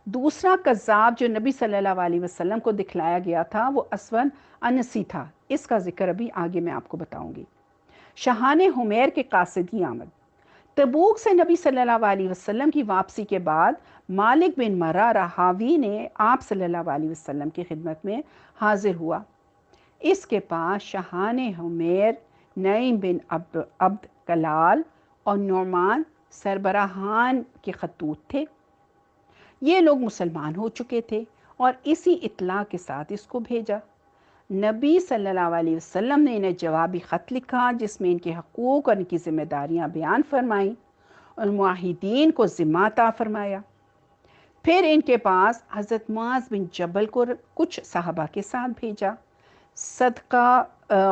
دوسرا کذاب جو نبی صلی اللہ علیہ وسلم کو دکھلایا گیا تھا وہ اسود انسی تھا۔ اس کا ذکر ابھی آگے میں آپ کو بتاؤں گی۔ شاہان حمیر کے قاصدی آمد۔ تبوک سے نبی صلی اللہ علیہ وسلم کی واپسی کے بعد مالک بن مرہ رہاوی نے آپ صلی اللہ علیہ وسلم کی خدمت میں حاضر ہوا۔ اس کے پاس شاہان حمیر، نعیم بن عبد کلال اور نعمان سربراہان کے خطوط تھے۔ یہ لوگ مسلمان ہو چکے تھے اور اسی اطلاع کے ساتھ اس کو بھیجا۔ نبی صلی اللہ علیہ وسلم نے انہیں جوابی خط لکھا جس میں ان کے حقوق اور ان کی ذمہ داریاں بیان فرمائیں اور معاہدین کو ذمہ عطا فرمایا۔ پھر ان کے پاس حضرت معاذ بن جبل کو کچھ صحابہ کے ساتھ بھیجا۔ صدقہ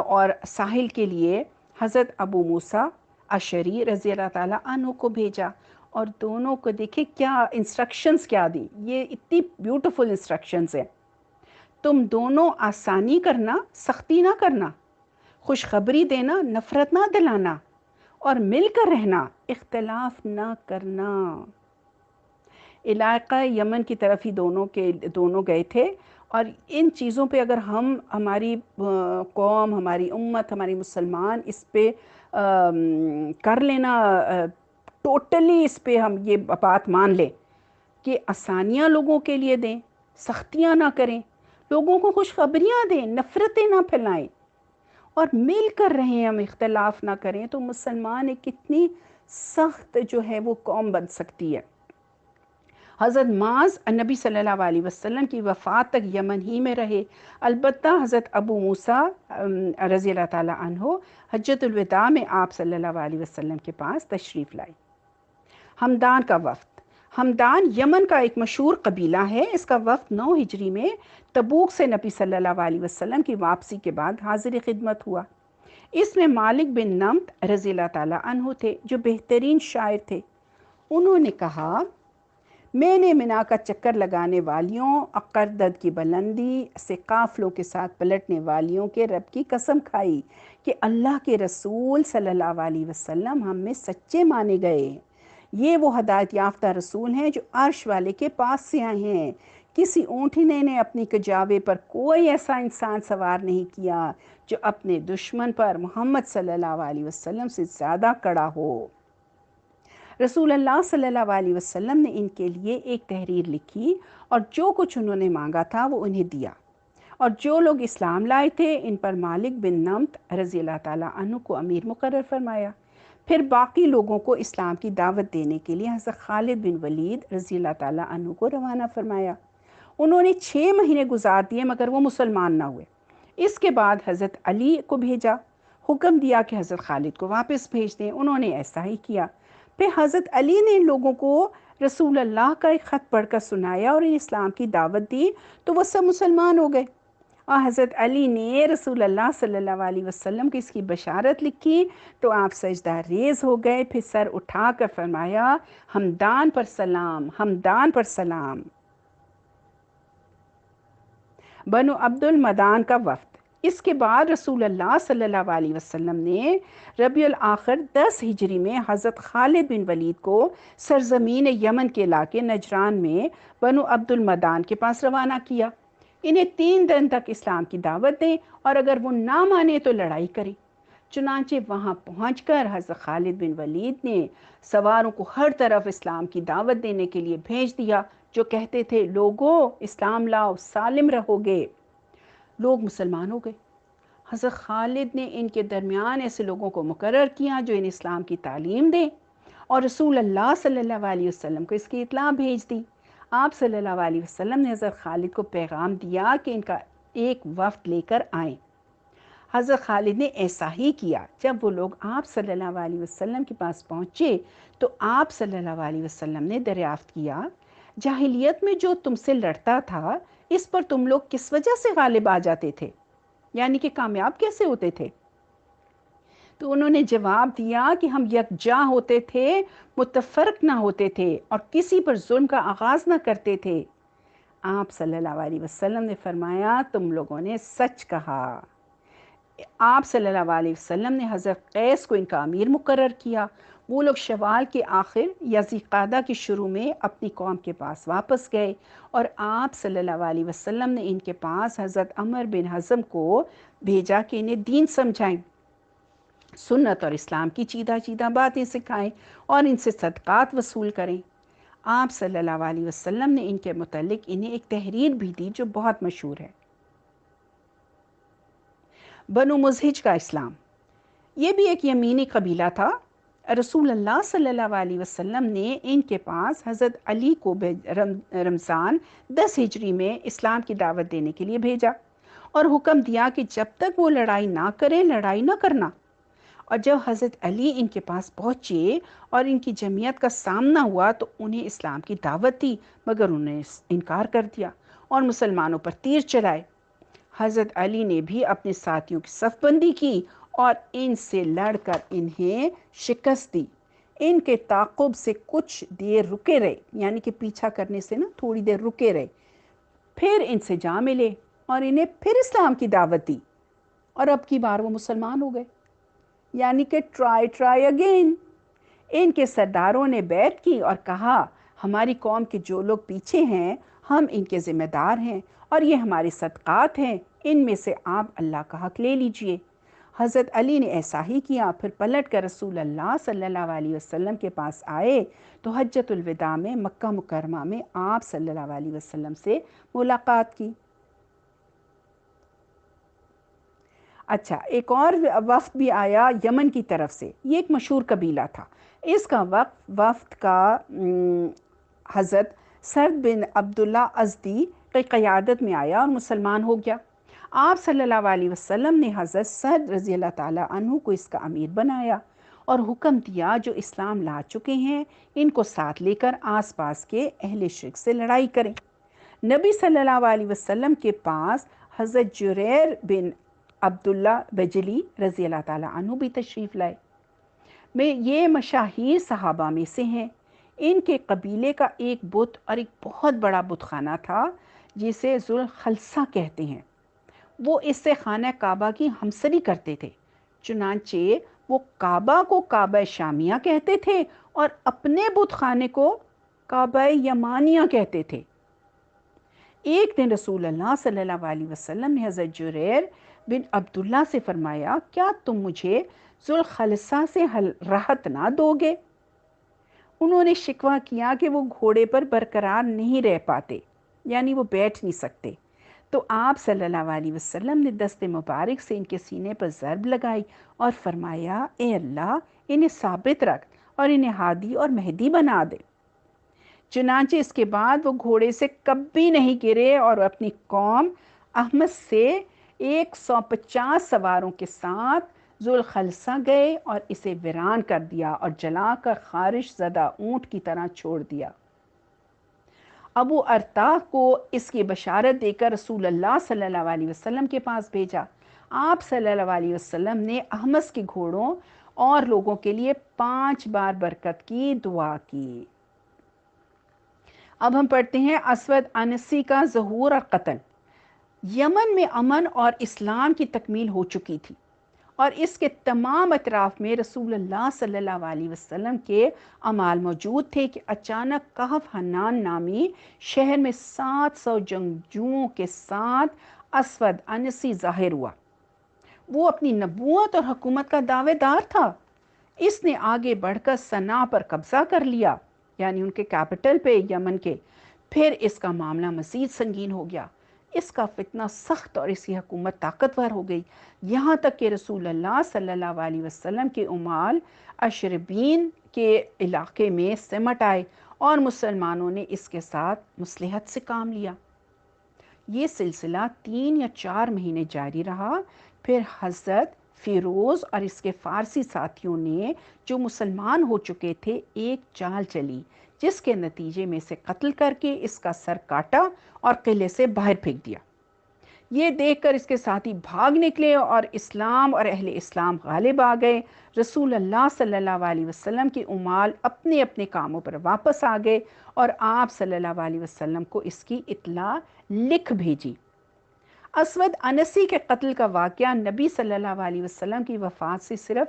اور ساحل کے لیے حضرت ابو موسیٰ اشعری رضی اللہ تعالیٰ عنہ کو بھیجا، اور دونوں کو دیکھیں کیا انسٹرکشنز کیا دی۔ یہ اتنی بیوٹیفل انسٹرکشنز ہیں۔ تم دونوں آسانی کرنا، سختی نہ کرنا، خوشخبری دینا، نفرت نہ دلانا، اور مل کر رہنا، اختلاف نہ کرنا۔ علاقہ یمن کی طرف ہی دونوں گئے تھے، اور ان چیزوں پہ اگر ہماری قوم، ہماری امت، ہماری مسلمان اس پہ کر لینا، ٹوٹلی اس پہ ہم یہ بات مان لیں کہ آسانیاں لوگوں کے لیے دیں، سختیاں نہ کریں، لوگوں کو خوشخبریاں دیں، نفرتیں نہ پھیلائیں، اور مل کر رہیں، ہم اختلاف نہ کریں، تو مسلمان ایک کتنی سخت جو ہے وہ قوم بن سکتی ہے۔ حضرت معاذ نبی صلی اللہ علیہ وسلم کی وفات تک یمن ہی میں رہے۔ البتہ حضرت ابو موسیٰ رضی اللہ تعالیٰ عنہ حجۃ الوداع میں آپ صلی اللہ علیہ وسلم کے پاس تشریف لائے۔ ہمدان کا وفد۔ ہمدان یمن کا ایک مشہور قبیلہ ہے۔ اس کا وفد 9 ہجری میں تبوک سے نبی صلی اللہ علیہ وسلم کی واپسی کے بعد حاضر خدمت ہوا۔ اس میں مالک بن نمط رضی اللہ تعالیٰ عنہ تھے جو بہترین شاعر تھے۔ انہوں نے کہا، میں نے منا کا چکر لگانے والیوں، اقردد کی بلندی سے قافلوں کے ساتھ پلٹنے والیوں کے رب کی قسم کھائی کہ اللہ کے رسول صلی اللہ علیہ وسلم ہم میں سچے مانے گئے۔ یہ وہ ہدایت یافتہ رسول ہیں جو عرش والے کے پاس سے آئے ہیں۔ کسی اونٹنے نے اپنی کجاوے پر کوئی ایسا انسان سوار نہیں کیا جو اپنے دشمن پر محمد صلی اللہ علیہ وسلم سے زیادہ کڑا ہو۔ رسول اللہ صلی اللہ علیہ وسلم نے ان کے لیے ایک تحریر لکھی اور جو کچھ انہوں نے مانگا تھا وہ انہیں دیا، اور جو لوگ اسلام لائے تھے ان پر مالک بن نمط رضی اللہ تعالیٰ عنہ کو امیر مقرر فرمایا۔ پھر باقی لوگوں کو اسلام کی دعوت دینے کے لیے حضرت خالد بن ولید رضی اللہ تعالیٰ عنہ کو روانہ فرمایا۔ انہوں نے 6 مہینے گزار دیے مگر وہ مسلمان نہ ہوئے۔ اس کے بعد حضرت علی کو بھیجا، حکم دیا کہ حضرت خالد کو واپس بھیج دیں۔ انہوں نے ایسا ہی کیا۔ پھر حضرت علی نے ان لوگوں کو رسول اللہ کا ایک خط پڑھ کر سنایا اور اسلام کی دعوت دی تو وہ سب مسلمان ہو گئے، اور حضرت علی نے رسول اللہ صلی اللہ علیہ وسلم کی اس کی بشارت لکھی تو آپ سجدہ ریز ہو گئے، پھر سر اٹھا کر فرمایا، ہمدان پر سلام، ہمدان پر سلام۔ بنو عبد المدان کا وفد۔ اس کے بعد رسول اللہ صلی اللہ علیہ وسلم نے ربیع الاخر 10 ہجری میں حضرت خالد بن ولید کو سرزمین یمن کے علاقے نجران میں بنو عبد المدان کے پاس روانہ کیا۔ انہیں 3 دن تک اسلام کی دعوت دیں اور اگر وہ نہ مانے تو لڑائی کریں۔ چنانچہ وہاں پہنچ کر حضرت خالد بن ولید نے سواروں کو ہر طرف اسلام کی دعوت دینے کے لیے بھیج دیا، جو کہتے تھے، لوگو اسلام لاؤ، سالم رہو گے۔ لوگ مسلمان ہو گئے۔ حضرت خالد نے ان کے درمیان ایسے لوگوں کو مقرر کیا جو ان اسلام کی تعلیم دیں، اور رسول اللہ صلی اللہ علیہ وسلم کو اس کی اطلاع بھیج دی۔ آپ صلی اللہ علیہ وسلم نے حضرت خالد کو پیغام دیا کہ ان کا ایک وفد لے کر آئیں۔ حضرت خالد نے ایسا ہی کیا۔ جب وہ لوگ آپ صلی اللہ علیہ وسلم کے پاس پہنچے تو آپ صلی اللہ علیہ وسلم نے دریافت کیا، جاہلیت میں جو تم سے لڑتا تھا اس پر تم لوگ کس وجہ سے غالب آ جاتے تھے، یعنی کہ کامیاب کیسے ہوتے تھے؟ تو انہوں نے جواب دیا کہ ہم یکجا ہوتے تھے، متفرق نہ ہوتے تھے اور کسی پر ظلم کا آغاز نہ کرتے تھے۔ آپ صلی اللہ علیہ وسلم نے فرمایا، تم لوگوں نے سچ کہا۔ آپ صلی اللہ علیہ وسلم نے حضرت قیس کو ان کا امیر مقرر کیا۔ وہ لوگ شوال کے آخر یا ذیقعدہ کے شروع میں اپنی قوم کے پاس واپس گئے، اور آپ صلی اللہ علیہ وسلم نے ان کے پاس حضرت عمر بن حزم کو بھیجا کہ انہیں دین سمجھائیں، سنت اور اسلام کی چیدہ چیدہ باتیں سکھائیں اور ان سے صدقات وصول کریں۔ آپ صلی اللہ علیہ وسلم نے ان کے متعلق انہیں ایک تحریر بھی دی جو بہت مشہور ہے۔ بنو مزہج کا اسلام۔ یہ بھی ایک یمینی قبیلہ تھا۔ رسول اللہ صلی اللہ علیہ وسلم نے ان کے پاس حضرت علی کو رمضان 10 ہجری میں اسلام کی دعوت دینے کے لیے بھیجا اور حکم دیا کہ جب تک وہ لڑائی نہ کریں لڑائی نہ کرنا۔ اور جب حضرت علی ان کے پاس پہنچے اور ان کی جمعیت کا سامنا ہوا تو انہیں اسلام کی دعوت دی، مگر انہوں نے انکار کر دیا اور مسلمانوں پر تیر چلائے۔ حضرت علی نے بھی اپنے ساتھیوں کی صف بندی کی اور ان سے لڑ کر انہیں شکست دی۔ ان کے تعاقب سے کچھ دیر رکے رہے، یعنی کہ پیچھا کرنے سے نا تھوڑی دیر رکے رہے، پھر ان سے جا ملے اور انہیں پھر اسلام کی دعوت دی، اور اب کی بار وہ مسلمان ہو گئے، یعنی کہ ٹرائی اگین۔ ان کے سرداروں نے بیعت کی اور کہا، ہماری قوم کے جو لوگ پیچھے ہیں ہم ان کے ذمہ دار ہیں اور یہ ہمارے صدقات ہیں، ان میں سے آپ اللہ کا حق لے لیجئے۔ حضرت علی نے ایسا ہی کیا، پھر پلٹ کر رسول اللہ صلی اللہ علیہ وسلم کے پاس آئے تو حجۃ الوداع میں مکہ مکرمہ میں آپ صلی اللہ علیہ وسلم سے ملاقات کی۔ اچھا، ایک اور وفد بھی آیا یمن کی طرف سے، یہ ایک مشہور قبیلہ تھا۔ اس کا وفد کا حضرت سرد بن عبداللہ ازدی کی قیادت میں آیا اور مسلمان ہو گیا۔ آپ صلی اللہ علیہ وسلم نے حضرت سعد رضی اللہ تعالیٰ عنہ کو اس کا امیر بنایا اور حکم دیا جو اسلام لا چکے ہیں ان کو ساتھ لے کر آس پاس کے اہل شرک سے لڑائی کریں۔ نبی صلی اللہ علیہ وسلم کے پاس حضرت جریر بن عبداللہ بجلی رضی اللہ تعالیٰ عنہ بھی تشریف لائے۔ یہ مشاہیر صحابہ میں سے ہیں۔ ان کے قبیلے کا ایک بت اور ایک بہت بڑا بت خانہ تھا جسے ذوالخلصہ کہتے ہیں۔ وہ اس سے خانہ کعبہ کی ہمسری کرتے تھے، چنانچہ وہ کعبہ کو کعبہ شامیہ کہتے تھے اور اپنے بت خانے کو کعبہ یمانیہ کہتے تھے۔ ایک دن رسول اللہ صلی اللہ علیہ وسلم نے حضرت جریر بن عبداللہ سے فرمایا، کیا تم مجھے ذوالخلصہ سے راحت نہ دو گے؟ انہوں نے شکوہ کیا کہ وہ گھوڑے پر برقرار نہیں رہ پاتے، یعنی وہ بیٹھ نہیں سکتے۔ تو آپ صلی اللہ علیہ وسلم نے دست مبارک سے ان کے سینے پر ضرب لگائی اور فرمایا، اے اللہ انہیں ثابت رکھ اور انہیں ہادی اور مہدی بنا دے۔ چنانچہ اس کے بعد وہ گھوڑے سے کبھی نہیں گرے اور اپنی قوم احمد سے 150 سواروں کے ساتھ ذوالخلصہ گئے اور اسے ویران کر دیا اور جلا کر خارش زدہ اونٹ کی طرح چھوڑ دیا۔ ابو ارطاح کو اس کی بشارت دے کر رسول اللہ صلی اللہ علیہ وسلم کے پاس بھیجا۔ آپ صلی اللہ علیہ وسلم نے احمس کے گھوڑوں اور لوگوں کے لیے 5 بار برکت کی دعا کی۔ اب ہم پڑھتے ہیں اسود انسی کا ظہور اور قتل۔ یمن میں امن اور اسلام کی تکمیل ہو چکی تھی اور اس کے تمام اطراف میں رسول اللہ صلی اللہ علیہ وسلم کے اعمال موجود تھے کہ اچانک کہف حنان نامی شہر میں 700 جنگجوؤں کے ساتھ اسود انسی ظاہر ہوا۔ وہ اپنی نبوت اور حکومت کا دعوے دار تھا۔ اس نے آگے بڑھ کر صنعا پر قبضہ کر لیا، یعنی ان کے کیپٹل پہ یمن کے۔ پھر اس کا معاملہ مزید سنگین ہو گیا۔ اس کا فتنہ سخت اور اس کی حکومت طاقتور ہو گئی، یہاں تک کہ رسول اللہ صلی اللہ علیہ وسلم کے اعمال اشربین کے علاقے میں سمٹ آئے اور مسلمانوں نے اس کے ساتھ مصلحت سے کام لیا۔ یہ سلسلہ 3 یا 4 مہینے جاری رہا۔ پھر حضرت فیروز اور اس کے فارسی ساتھیوں نے جو مسلمان ہو چکے تھے ایک چال چلی جس کے نتیجے میں اسے قتل کر کے اس کا سر کاٹا اور قلعے سے باہر پھینک دیا۔ یہ دیکھ کر اس کے ساتھی بھاگ نکلے اور اسلام اور اہل اسلام غالب آ گئے۔ رسول اللہ صلی اللہ علیہ وسلم کے اعمال اپنے اپنے کاموں پر واپس آ گئے اور آپ صلی اللہ علیہ وسلم کو اس کی اطلاع لکھ بھیجی۔ اسود انسی کے قتل کا واقعہ نبی صلی اللہ علیہ وسلم کی وفات سے صرف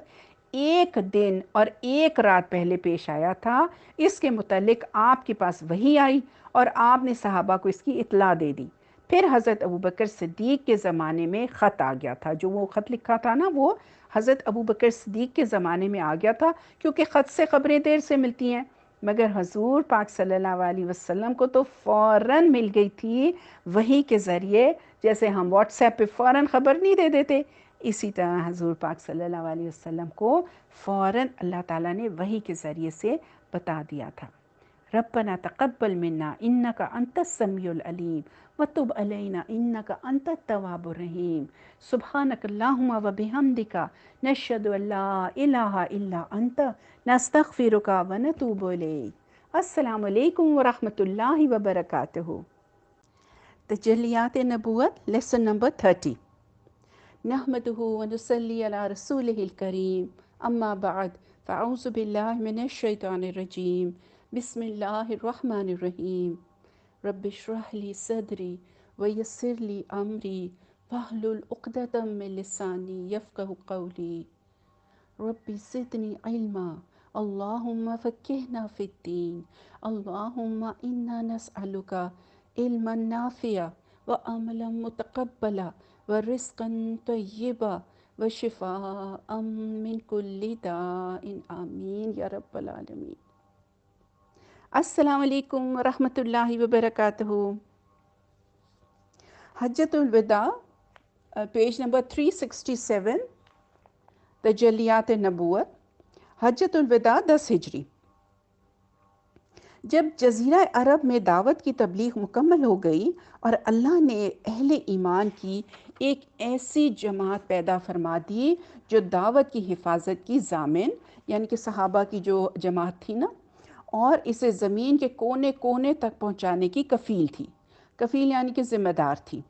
1 دن اور 1 رات پہلے پیش آیا تھا۔ اس کے متعلق آپ کے پاس وحی آئی اور آپ نے صحابہ کو اس کی اطلاع دے دی۔ پھر حضرت ابوبکر صدیق کے زمانے میں خط آ گیا تھا، جو وہ خط لکھا تھا نا وہ حضرت ابوبکر صدیق کے زمانے میں آ گیا تھا، کیونکہ خط سے خبریں دیر سے ملتی ہیں، مگر حضور پاک صلی اللہ علیہ وسلم کو تو فوراً مل گئی تھی وحی کے ذریعے۔ جیسے ہم واٹس ایپ پہ فوراً خبر نہیں دے دیتے، اسی طرح حضور پاک صلی اللہ علیہ وسلم کو فوراً اللہ تعالیٰ نے وحی کے ذریعے سے بتا دیا تھا۔ ربنا تقبل منا انک انت السمیع العلیم وتب علینا انک انت التواب الرحیم سبحانک اللہم وبحمدک نشہد ان لا الہ الا انت نستغفرک ونتوب الیک۔ السلام علیکم ورحمۃ اللہ وبرکاتہ۔ تجلیات نبوت لیسن نمبر 30۔ نحمدہ ونصلی علی رسولہ الکریم، اما بعد فاعوذ باللہ من الشیطان الرجیم، بسم اللہ الرحمن الرحیم۔ رب اشرح لی صدری ویسر لی امری واحلل عقدۃ من لسانی یفقہوا قولی۔ رب زدنی علما اللہم فقہنا فی الدین اللہم انا نسألک علما نافعا وعملا متقبلا ورزقا طیبا وشفاء من کل داء آمین یا رب العالمین۔ السلام علیکم ورحمۃ اللہ وبرکاتہ۔ حجۃ الوداع، پیج نمبر 367، تجلیات نبوت، حجۃ الوداع 10 ہجری۔ جب جزیرہ عرب میں دعوت کی تبلیغ مکمل ہو گئی اور اللہ نے اہل ایمان کی ایک ایسی جماعت پیدا فرما دی جو دعوت کی حفاظت کی ضامن، یعنی کہ صحابہ کی جو جماعت تھی نا، اور اسے زمین کے کونے کونے تک پہنچانے کی کفیل تھی، کفیل یعنی کہ ذمہ دار تھی،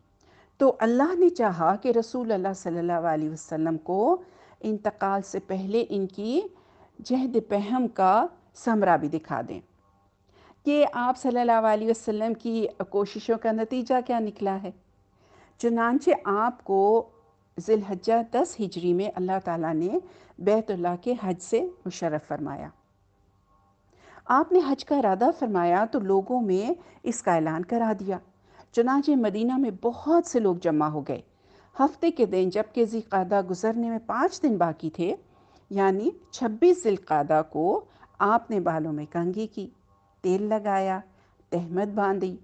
تو اللہ نے چاہا کہ رسول اللہ صلی اللہ علیہ وسلم کو انتقال سے پہلے ان کی جہد پہم کا ثمرہ بھی دکھا دیں کہ آپ صلی اللہ علیہ وسلم کی کوششوں کا نتیجہ کیا نکلا ہے۔ چنانچہ آپ کو ذی الحجہ 10 ہجری میں اللہ تعالیٰ نے بیت اللہ کے حج سے مشرف فرمایا۔ آپ نے حج کا ارادہ فرمایا تو لوگوں میں اس کا اعلان کرا دیا، چنانچہ مدینہ میں بہت سے لوگ جمع ہو گئے۔ ہفتے کے دن جب کہ ذی القعدہ گزرنے میں 5 دن باقی تھے، یعنی 26 ذی القعدہ کو، آپ نے بالوں میں کنگھی کی، تیل لگایا، تہمت باندھی،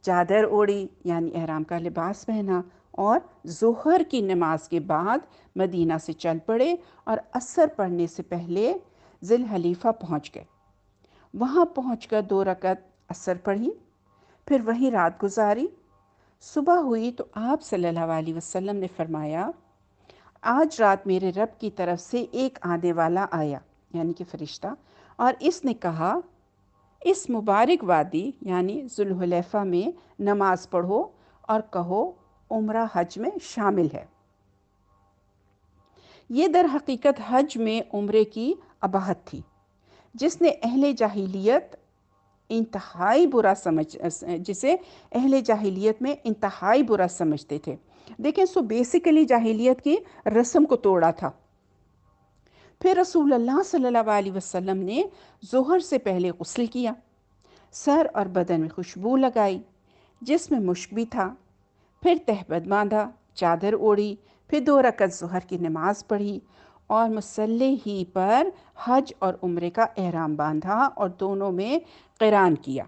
چادر اوڑھی یعنی احرام کا لباس پہنا، اور ظہر کی نماز کے بعد مدینہ سے چل پڑے اور عصر پڑھنے سے پہلے ذی الحلیفہ پہنچ گئے۔ وہاں پہنچ کر 2 رکعت عصر پڑھی، پھر وہیں رات گزاری۔ صبح ہوئی تو آپ صلی اللہ علیہ وسلم نے فرمایا، آج رات میرے رب کی طرف سے ایک آنے والا آیا، یعنی کہ فرشتہ، اور اس نے کہا اس مبارک وادی یعنی ذوالحلیفہ میں نماز پڑھو اور کہو عمرہ حج میں شامل ہے۔ یہ در حقیقت حج میں عمرے کی اباحت تھی، جس نے جسے اہل جاہلیت میں انتہائی برا سمجھتے تھے۔ دیکھیں سو بیسیکلی جاہلیت کی رسم کو توڑا تھا۔ پھر رسول اللہ صلی اللہ علیہ وسلم نے ظہر سے پہلے غسل کیا، سر اور بدن میں خوشبو لگائی، جس میں مشک بھی تھا، پھر تہبند باندھا، چادر اوڑھی، پھر 2 رکعت ظہر کی نماز پڑھی اور مصلی ہی پر حج اور عمرے کا احرام باندھا اور دونوں میں قران کیا،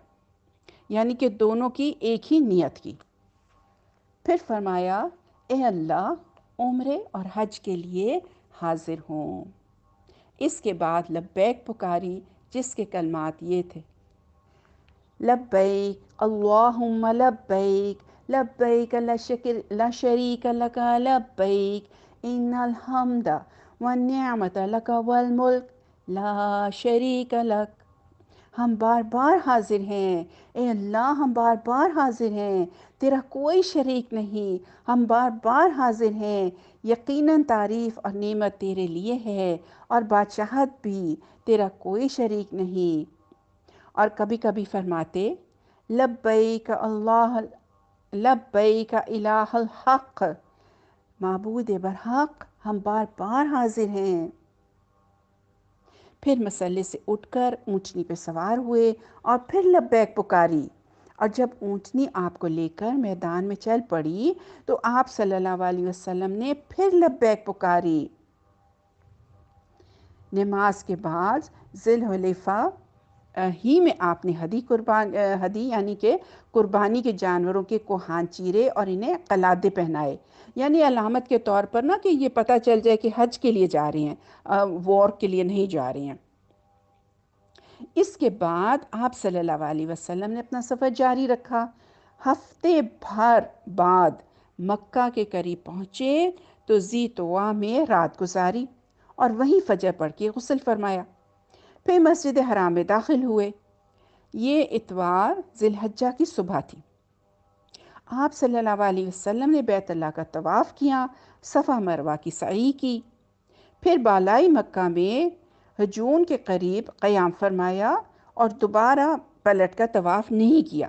یعنی کہ دونوں کی ایک ہی نیت کی۔ پھر فرمایا اے اللہ عمرے اور حج کے لیے حاضر ہوں۔ اس کے بعد لبیک پکاری، جس کے کلمات یہ تھے، لبیک اللہم لبیک لبیک لا شریک لک لبیک ان الحمد والنعمت لک والملک لا شریک لک۔ ہم بار بار حاضر ہیں، اے اللہ ہم بار بار حاضر ہیں، تیرا کوئی شریک نہیں، ہم بار بار حاضر ہیں، یقیناً تعریف اور نعمت تیرے لیے ہے اور بادشاہت بھی، تیرا کوئی شریک نہیں۔ اور کبھی کبھی فرماتے لبیک اللہ لبیک الہ الحق، معبود برحق ہم بار بار حاضر ہیں۔ پھر مسلح سے اٹھ کر اونٹنی پہ سوار ہوئے اور پھر لبیک پکاری، اور جب اونٹنی آپ کو لے کر میدان میں چل پڑی تو آپ صلی اللہ علیہ وسلم نے پھر لبیک پکاری۔ نماز کے بعد ذی الحلیفہ ہی میں آپ نے ہدی یعنی کہ قربانی کے جانوروں کے کوہان چیرے اور انہیں قلادے پہنائے، یعنی علامت کے طور پر نا کہ یہ پتہ چل جائے کہ حج کے لیے جا رہے ہیں، وار کے لیے نہیں جا رہے ہیں۔ اس کے بعد آپ صلی اللہ علیہ وسلم نے اپنا سفر جاری رکھا۔ ہفتے بھر بعد مکہ کے قریب پہنچے تو ذی طوا میں رات گزاری اور وہیں فجر پڑھ کے غسل فرمایا، پھر مسجد حرام میں داخل ہوئے۔ یہ اتوار ذی الحجہ کی صبح تھی۔ آپ صلی اللہ علیہ وسلم نے بیت اللہ کا طواف کیا، صفا مروہ کی سعی کی، پھر بالائی مکہ میں ہجون کے قریب قیام فرمایا اور دوبارہ پلٹ کا طواف نہیں کیا،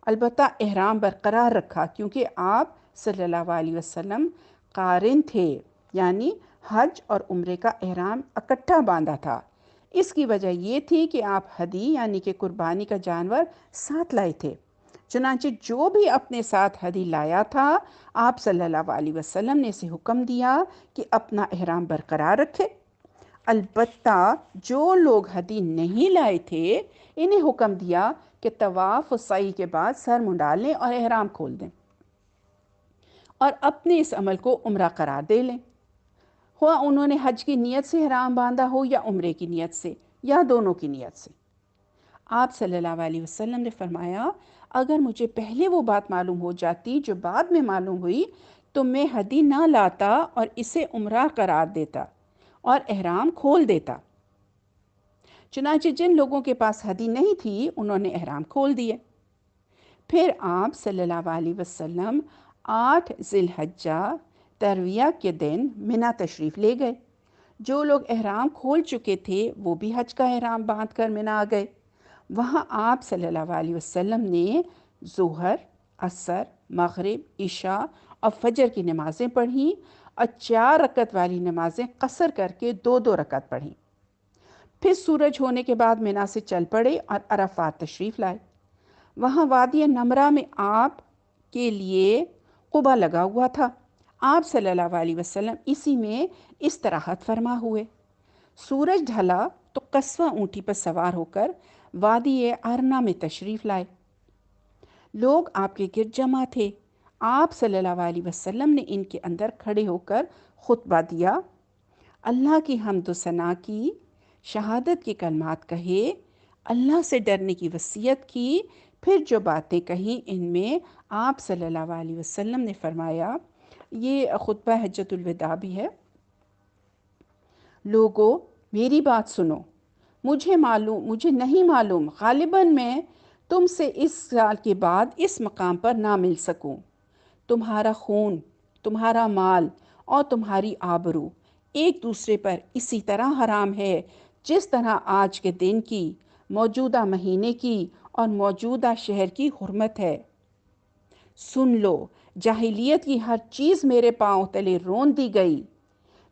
البتہ احرام برقرار رکھا، کیونکہ آپ صلی اللہ علیہ وسلم قارن تھے، یعنی حج اور عمرے کا احرام اکٹھا باندھا تھا۔ اس کی وجہ یہ تھی کہ آپ ہدی یعنی کہ قربانی کا جانور ساتھ لائے تھے، چنانچہ جو بھی اپنے ساتھ ہدی لایا تھا آپ صلی اللہ علیہ وسلم نے اسے حکم دیا کہ اپنا احرام برقرار رکھے۔ البتہ جو لوگ ہدی نہیں لائے تھے انہیں حکم دیا کہ طواف و سعی کے بعد سر منڈا لیں اور احرام کھول دیں اور اپنے اس عمل کو عمرہ قرار دے لیں، ہوا انہوں نے حج کی نیت سے احرام باندھا ہو یا عمرے کی نیت سے یا دونوں کی نیت سے۔ آپ صلی اللہ علیہ وسلم نے فرمایا اگر مجھے پہلے وہ بات معلوم ہو جاتی جو بعد میں معلوم ہوئی تو میں ہدی نہ لاتا اور اسے عمرہ قرار دیتا اور احرام کھول دیتا۔ چنانچہ جن لوگوں کے پاس ہدی نہیں تھی انہوں نے احرام کھول دیے۔ پھر آپ صلی اللہ علیہ وسلم 8 ذی الحجہ ترویہ کے دن منا تشریف لے گئے۔ جو لوگ احرام کھول چکے تھے وہ بھی حج کا احرام باندھ کر منا آ گئے۔ وہاں آپ صلی اللہ علیہ وسلم نے ظہر، عصر، مغرب، عشاء اور فجر کی نمازیں پڑھیں اور 4 رکعت والی نمازیں قصر کر کے 2 رکعت پڑھیں۔ پھر سورج ہونے کے بعد منا سے چل پڑے اور عرفات تشریف لائے۔ وہاں وادی نمرہ میں آپ کے لیے قبا لگا ہوا تھا۔ آپ صلی اللہ علیہ وسلم اسی میں استراحت فرما ہوئے۔ سورج ڈھلا تو قصوہ اونٹی پر سوار ہو کر وادی ارنا میں تشریف لائے۔ لوگ آپ کے گرد جمع تھے۔ آپ صلی اللہ علیہ وسلم نے ان کے اندر کھڑے ہو کر خطبہ دیا، اللہ کی حمد و ثنا کی، شہادت کے کلمات کہے، اللہ سے ڈرنے کی وصیت کی۔ پھر جو باتیں کہیں ان میں آپ صلی اللہ علیہ وسلم نے فرمایا، یہ خطبہ حجۃ الوداع بھی ہے، لوگو میری بات سنو، مجھے نہیں معلوم، غالباً میں تم سے اس سال کے بعد اس مقام پر نہ مل سکوں۔ تمہارا خون، تمہارا مال اور تمہاری آبرو ایک دوسرے پر اسی طرح حرام ہے جس طرح آج کے دن کی، موجودہ مہینے کی اور موجودہ شہر کی حرمت ہے۔ سن لو، جاہلیت کی ہر چیز میرے پاؤں تلے رون دی گئی،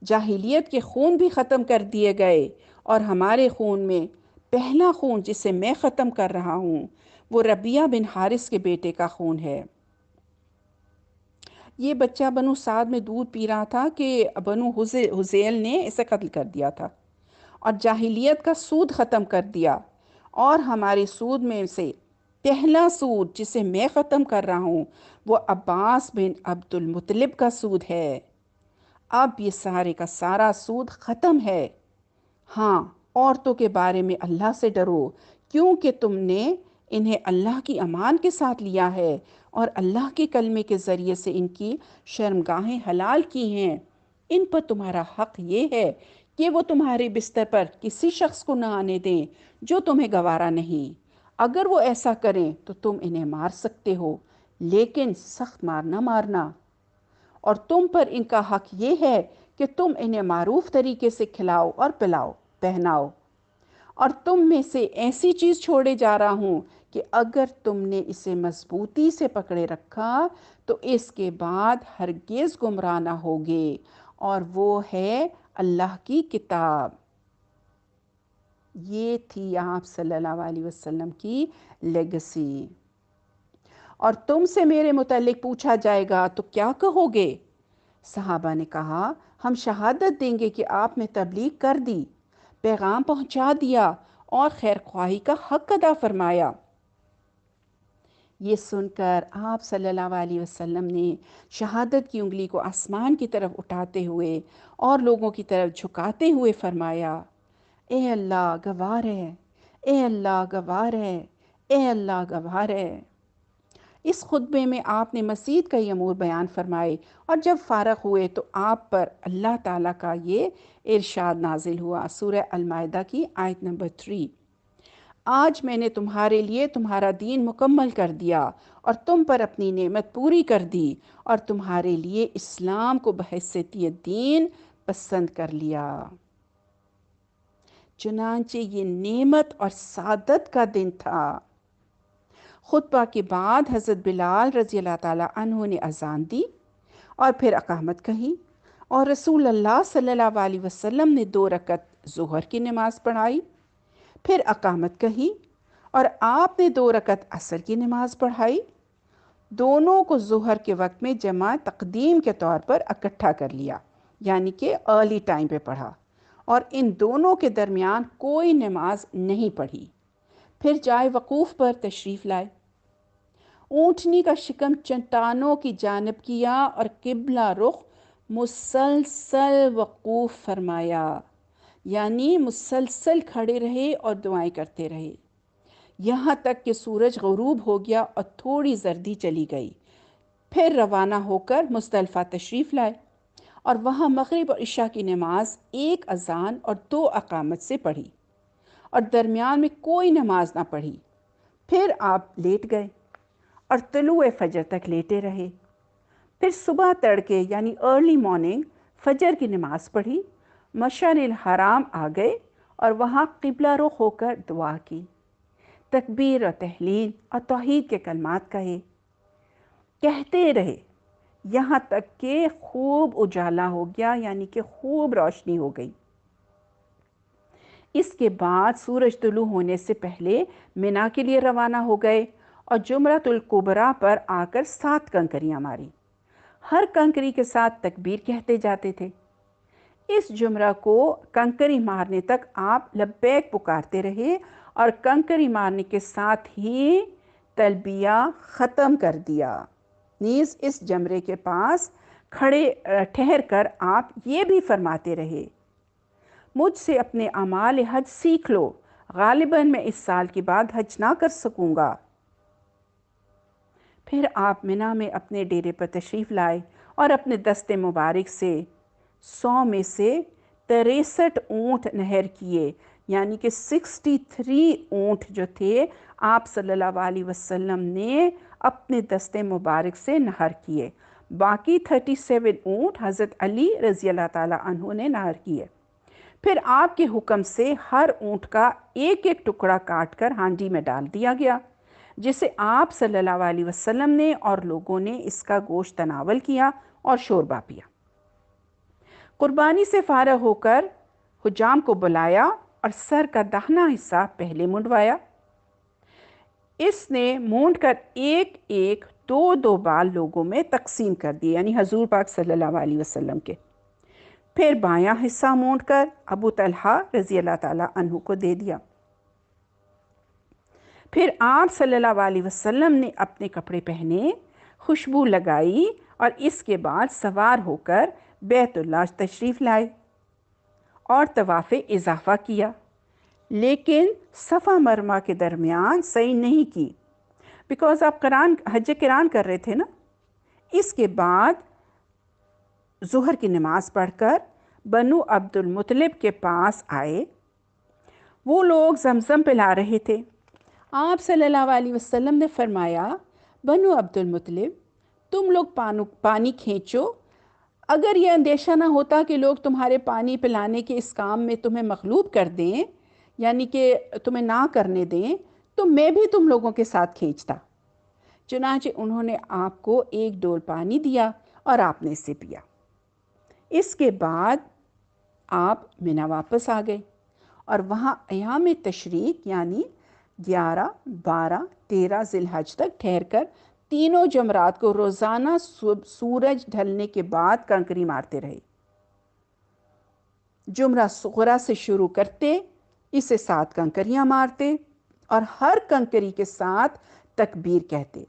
جاہلیت کے خون بھی ختم کر دیے گئے، اور ہمارے خون میں پہلا خون جسے میں ختم کر رہا ہوں وہ ربیعہ بن حارث کے بیٹے کا خون ہے۔ یہ بچہ بنو سعد میں دودھ پی رہا تھا کہ بنو حذیل نے اسے قتل کر دیا تھا اور جاہلیت کا سود ختم کر دیا، اور ہمارے سود میں سے پہلا سود جسے میں ختم کر رہا ہوں وہ عباس بن عبد المطلب کا سود ہے۔ اب یہ سارے کا سارا سود ختم ہے۔ ہاں، عورتوں کے بارے میں اللہ سے ڈرو، کیونکہ تم نے انہیں اللہ کی امان کے ساتھ لیا ہے اور اللہ کے کلمے کے ذریعے سے ان کی شرمگاہیں حلال کی ہیں۔ ان پر تمہارا حق یہ ہے کہ وہ تمہارے بستر پر کسی شخص کو نہ آنے دیں جو تمہیں گوارا نہیں۔ اگر وہ ایسا کریں تو تم انہیں مار سکتے ہو، لیکن سخت مار نہ مارنا۔ اور تم پر ان کا حق یہ ہے کہ تم انہیں معروف طریقے سے کھلاؤ اور پلاؤ، پہناؤ۔ اور تم میں سے ایسی چیز چھوڑے جا رہا ہوں کہ اگر تم نے اسے مضبوطی سے پکڑے رکھا تو اس کے بعد ہرگز گمراہ نہ ہوگے، اور وہ ہے اللہ کی کتاب۔ یہ تھی آپ صلی اللہ علیہ وسلم کی لیگسی۔ اور تم سے میرے متعلق پوچھا جائے گا تو کیا کہو گے؟ صحابہ نے کہا، ہم شہادت دیں گے کہ آپ نے تبلیغ کر دی، پیغام پہنچا دیا اور خیر خواہی کا حق ادا فرمایا۔ یہ سن کر آپ صلی اللہ علیہ وسلم نے شہادت کی انگلی کو آسمان کی طرف اٹھاتے ہوئے اور لوگوں کی طرف جھکاتے ہوئے فرمایا، اے اللہ گوار ہے، اے اللہ گوار ہے، اے اللہ گوار ہے۔ اس خطبے میں آپ نے مزید کئی امور بیان فرمائے، اور جب فارغ ہوئے تو آپ پر اللہ تعالیٰ کا یہ ارشاد نازل ہوا، سورہ المائدہ کی آیت نمبر 3، آج میں نے تمہارے لیے تمہارا دین مکمل کر دیا اور تم پر اپنی نعمت پوری کر دی اور تمہارے لیے اسلام کو بحیثیت دین پسند کر لیا۔ چنانچہ یہ نعمت اور سعادت کا دن تھا۔ خطبہ کے بعد حضرت بلال رضی اللہ تعالیٰ عنہ نے اذان دی اور پھر اقامت کہی، اور رسول اللہ صلی اللہ علیہ وسلم نے 2 رکعت ظہر کی نماز پڑھائی، پھر اقامت کہی اور آپ نے 2 رکعت عصر کی نماز پڑھائی۔ دونوں کو ظہر کے وقت میں جمع تقدیم کے طور پر اکٹھا کر لیا، یعنی کہ ارلی ٹائم پہ پڑھا، اور ان دونوں کے درمیان کوئی نماز نہیں پڑھی۔ پھر جائے وقوف پر تشریف لائے، اونٹنی کا شکم چٹانوں کی جانب کیا اور قبلہ رخ مسلسل وقوف فرمایا، یعنی مسلسل کھڑے رہے اور دعائیں کرتے رہے۔ یہاں تک کہ سورج غروب ہو گیا اور تھوڑی زردی چلی گئی۔ پھر روانہ ہو کر مزدلفہ تشریف لائے اور وہاں مغرب اور عشاء کی نماز 1 اذان اور 2 اقامت سے پڑھی اور درمیان میں کوئی نماز نہ پڑھی۔ پھر آپ لیٹ گئے اور طلوع فجر تک لیٹے رہے۔ پھر صبح تڑکے یعنی ارلی مارننگ فجر کی نماز پڑھی، مشعر الحرام آ گئے اور وہاں قبلہ رخ ہو کر دعا کی، تکبیر اور تحلیل اور توحید کے کلمات کہتے رہے یہاں تک کہ خوب اجالا ہو گیا، یعنی کہ خوب روشنی ہو گئی۔ اس کے بعد سورج طلوع ہونے سے پہلے منا کے لیے روانہ ہو گئے اور جمرۃ الکبریٰ پر آ کر 7 کنکریاں ماری۔ ہر کنکری کے ساتھ تکبیر کہتے جاتے تھے۔ اس جمرہ کو کنکری مارنے تک آپ لبیک پکارتے رہے اور کنکری مارنے کے ساتھ ہی تلبیہ ختم کر دیا۔ نیز اس جمرے کے پاس کھڑے ٹھہر کر آپ یہ بھی فرماتے رہے، مجھ سے اپنے اعمال حج سیکھ لو، غالباً میں اس سال کے بعد حج نہ کر سکوں گا۔ پھر آپ منا میں اپنے ڈیرے پر تشریف لائے اور اپنے دست مبارک سے 100 میں سے 63 اونٹ نہر کیے، یعنی کہ 63 اونٹ جو تھے آپ صلی اللہ علیہ وسلم نے اپنے دست مبارک سے نہر کیے۔ باقی 37 اونٹ حضرت علی رضی اللہ تعالیٰ عنہ نے نہر کیے۔ پھر آپ کے حکم سے ہر اونٹ کا ایک ایک ٹکڑا کاٹ کر ہانڈی میں ڈال دیا گیا، جسے آپ صلی اللہ علیہ وسلم نے اور لوگوں نے اس کا گوشت تناول کیا اور شوربہ پیا۔ قربانی سے فارغ ہو کر حجام کو بلایا اور سر کا داہنا حصہ پہلے منڈوایا۔ اس نے مونڈ کر ایک ایک 2 بال لوگوں میں تقسیم کر دیے، یعنی حضور پاک صلی اللہ علیہ وسلم کے۔ پھر بایاں حصہ مونڈ کر ابو طلحہ رضی اللہ تعالیٰ عنہ کو دے دیا۔ پھر آپ صلی اللہ علیہ وسلم نے اپنے کپڑے پہنے، خوشبو لگائی اور اس کے بعد سوار ہو کر بیت اللہ تشریف لائے اور طواف اضافہ کیا، لیکن صفا مرمہ کے درمیان صحیح نہیں کی، بیکاز آپ حج قران کر رہے تھے نا۔ اس کے بعد ظہر کی نماز پڑھ کر بنو عبد المطلب کے پاس آئے۔ وہ لوگ زمزم پلا رہے تھے۔ آپ صلی اللہ علیہ وسلم نے فرمایا، بنو عبد المطلب تم لوگ پانی کھینچو، اگر یہ اندیشہ نہ ہوتا کہ لوگ تمہارے پانی پلانے کے اس کام میں تمہیں مغلوب کر دیں، یعنی کہ تمہیں نہ کرنے دیں، تو میں بھی تم لوگوں کے ساتھ کھینچتا۔ چنانچہ انہوں نے آپ کو 1 ڈول پانی دیا اور آپ نے اسے پیا۔ اس کے بعد آپ منا واپس آ گئے اور وہاں ایام تشریق یعنی 11، 12، 13 ذی الحج تک ٹھہر کر تینوں جمرات کو روزانہ سورج ڈھلنے کے بعد کنکری مارتے رہے۔ جمرہ صغریٰ سے شروع کرتے، اسے 7 کنکریاں مارتے اور ہر کنکری کے ساتھ تکبیر کہتے۔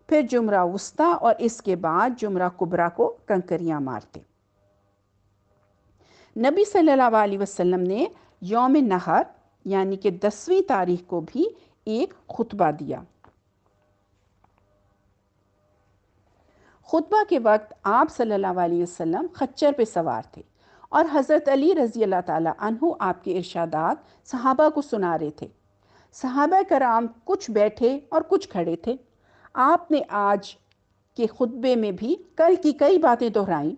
پھر جمرہ وسطیٰ اور اس کے بعد جمرہ کبریٰ کو کنکریاں مارتے۔ نبی صلی اللہ علیہ وسلم نے یوم نحر یعنی کہ 10ویں تاریخ کو بھی ایک خطبہ دیا۔ خطبہ کے وقت آپ صلی اللہ علیہ وسلم خچر پہ سوار تھے اور حضرت علی رضی اللہ تعالیٰ عنہ آپ کے ارشادات صحابہ کو سنا رہے تھے۔ صحابہ کرام کچھ بیٹھے اور کچھ کھڑے تھے۔ آپ نے آج کے خطبے میں بھی کل کی کئی باتیں دہرائیں۔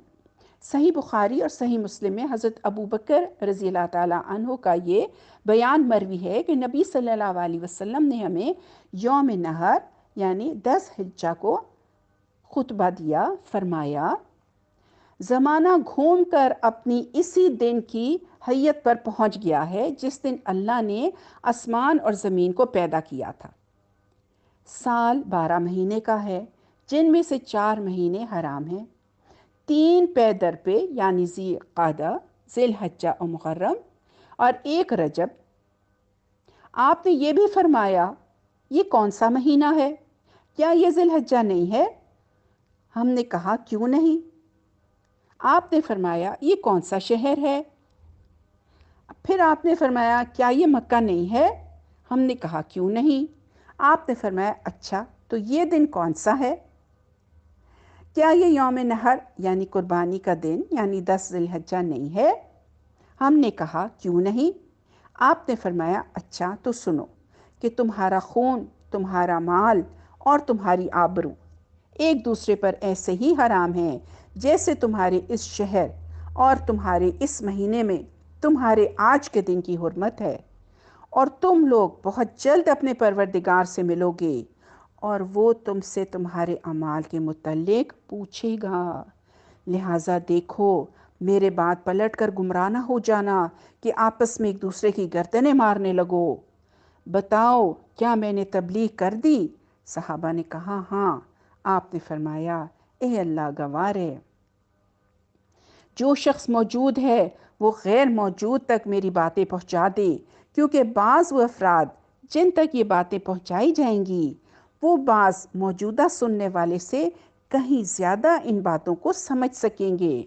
صحیح بخاری اور صحیح مسلم میں حضرت ابو بکر رضی اللہ تعالیٰ عنہ کا یہ بیان مروی ہے کہ نبی صلی اللہ علیہ وسلم نے ہمیں یوم نحر یعنی 10 حجہ کو خطبہ دیا۔ فرمایا، زمانہ گھوم کر اپنی اسی دن کی حیت پر پہنچ گیا ہے جس دن اللہ نے آسمان اور زمین کو پیدا کیا تھا۔ سال 12 مہینے کا ہے، جن میں سے 4 مہینے حرام ہیں، 3 پے در پہ یعنی ذی قعدہ، ذی الحجہ و محرم اور 1 رجب۔ آپ نے یہ بھی فرمایا، یہ کون سا مہینہ ہے؟ کیا یہ ذی الحجہ نہیں ہے؟ ہم نے کہا کیوں نہیں؟ آپ نے فرمایا، یہ کون سا شہر ہے؟ پھر آپ نے فرمایا، کیا یہ مکہ نہیں ہے؟ ہم نے کہا کیوں نہیں؟ آپ نے فرمایا اچھا تو یہ دن کون سا ہے؟ کیا یہ یوم نحر یعنی قربانی کا دن یعنی 10 ذی الحجہ نہیں ہے؟ ہم نے کہا کیوں نہیں؟ آپ نے فرمایا اچھا تو سنو کہ تمہارا خون، تمہارا مال اور تمہاری آبرو ایک دوسرے پر ایسے ہی حرام ہیں جیسے تمہارے اس شہر اور تمہارے اس مہینے میں تمہارے آج کے دن کی حرمت ہے، اور تم لوگ بہت جلد اپنے پروردگار سے ملو گے اور وہ تم سے تمہارے اعمال کے متعلق پوچھے گا۔ لہٰذا دیکھو میرے بات پلٹ کر گمراہ نہ ہو جانا کہ آپس میں ایک دوسرے کی گردنیں مارنے لگو۔ بتاؤ کیا میں نے تبلیغ کر دی؟ صحابہ نے کہا ہاں۔ آپ نے فرمایا اے اللہ گوار ہے، جو شخص موجود ہے وہ غیر موجود تک میری باتیں پہنچا دے، کیونکہ بعض وہ افراد جن تک یہ باتیں پہنچائی جائیں گی وہ بعض موجودہ سننے والے سے کہیں زیادہ ان باتوں کو سمجھ سکیں گے۔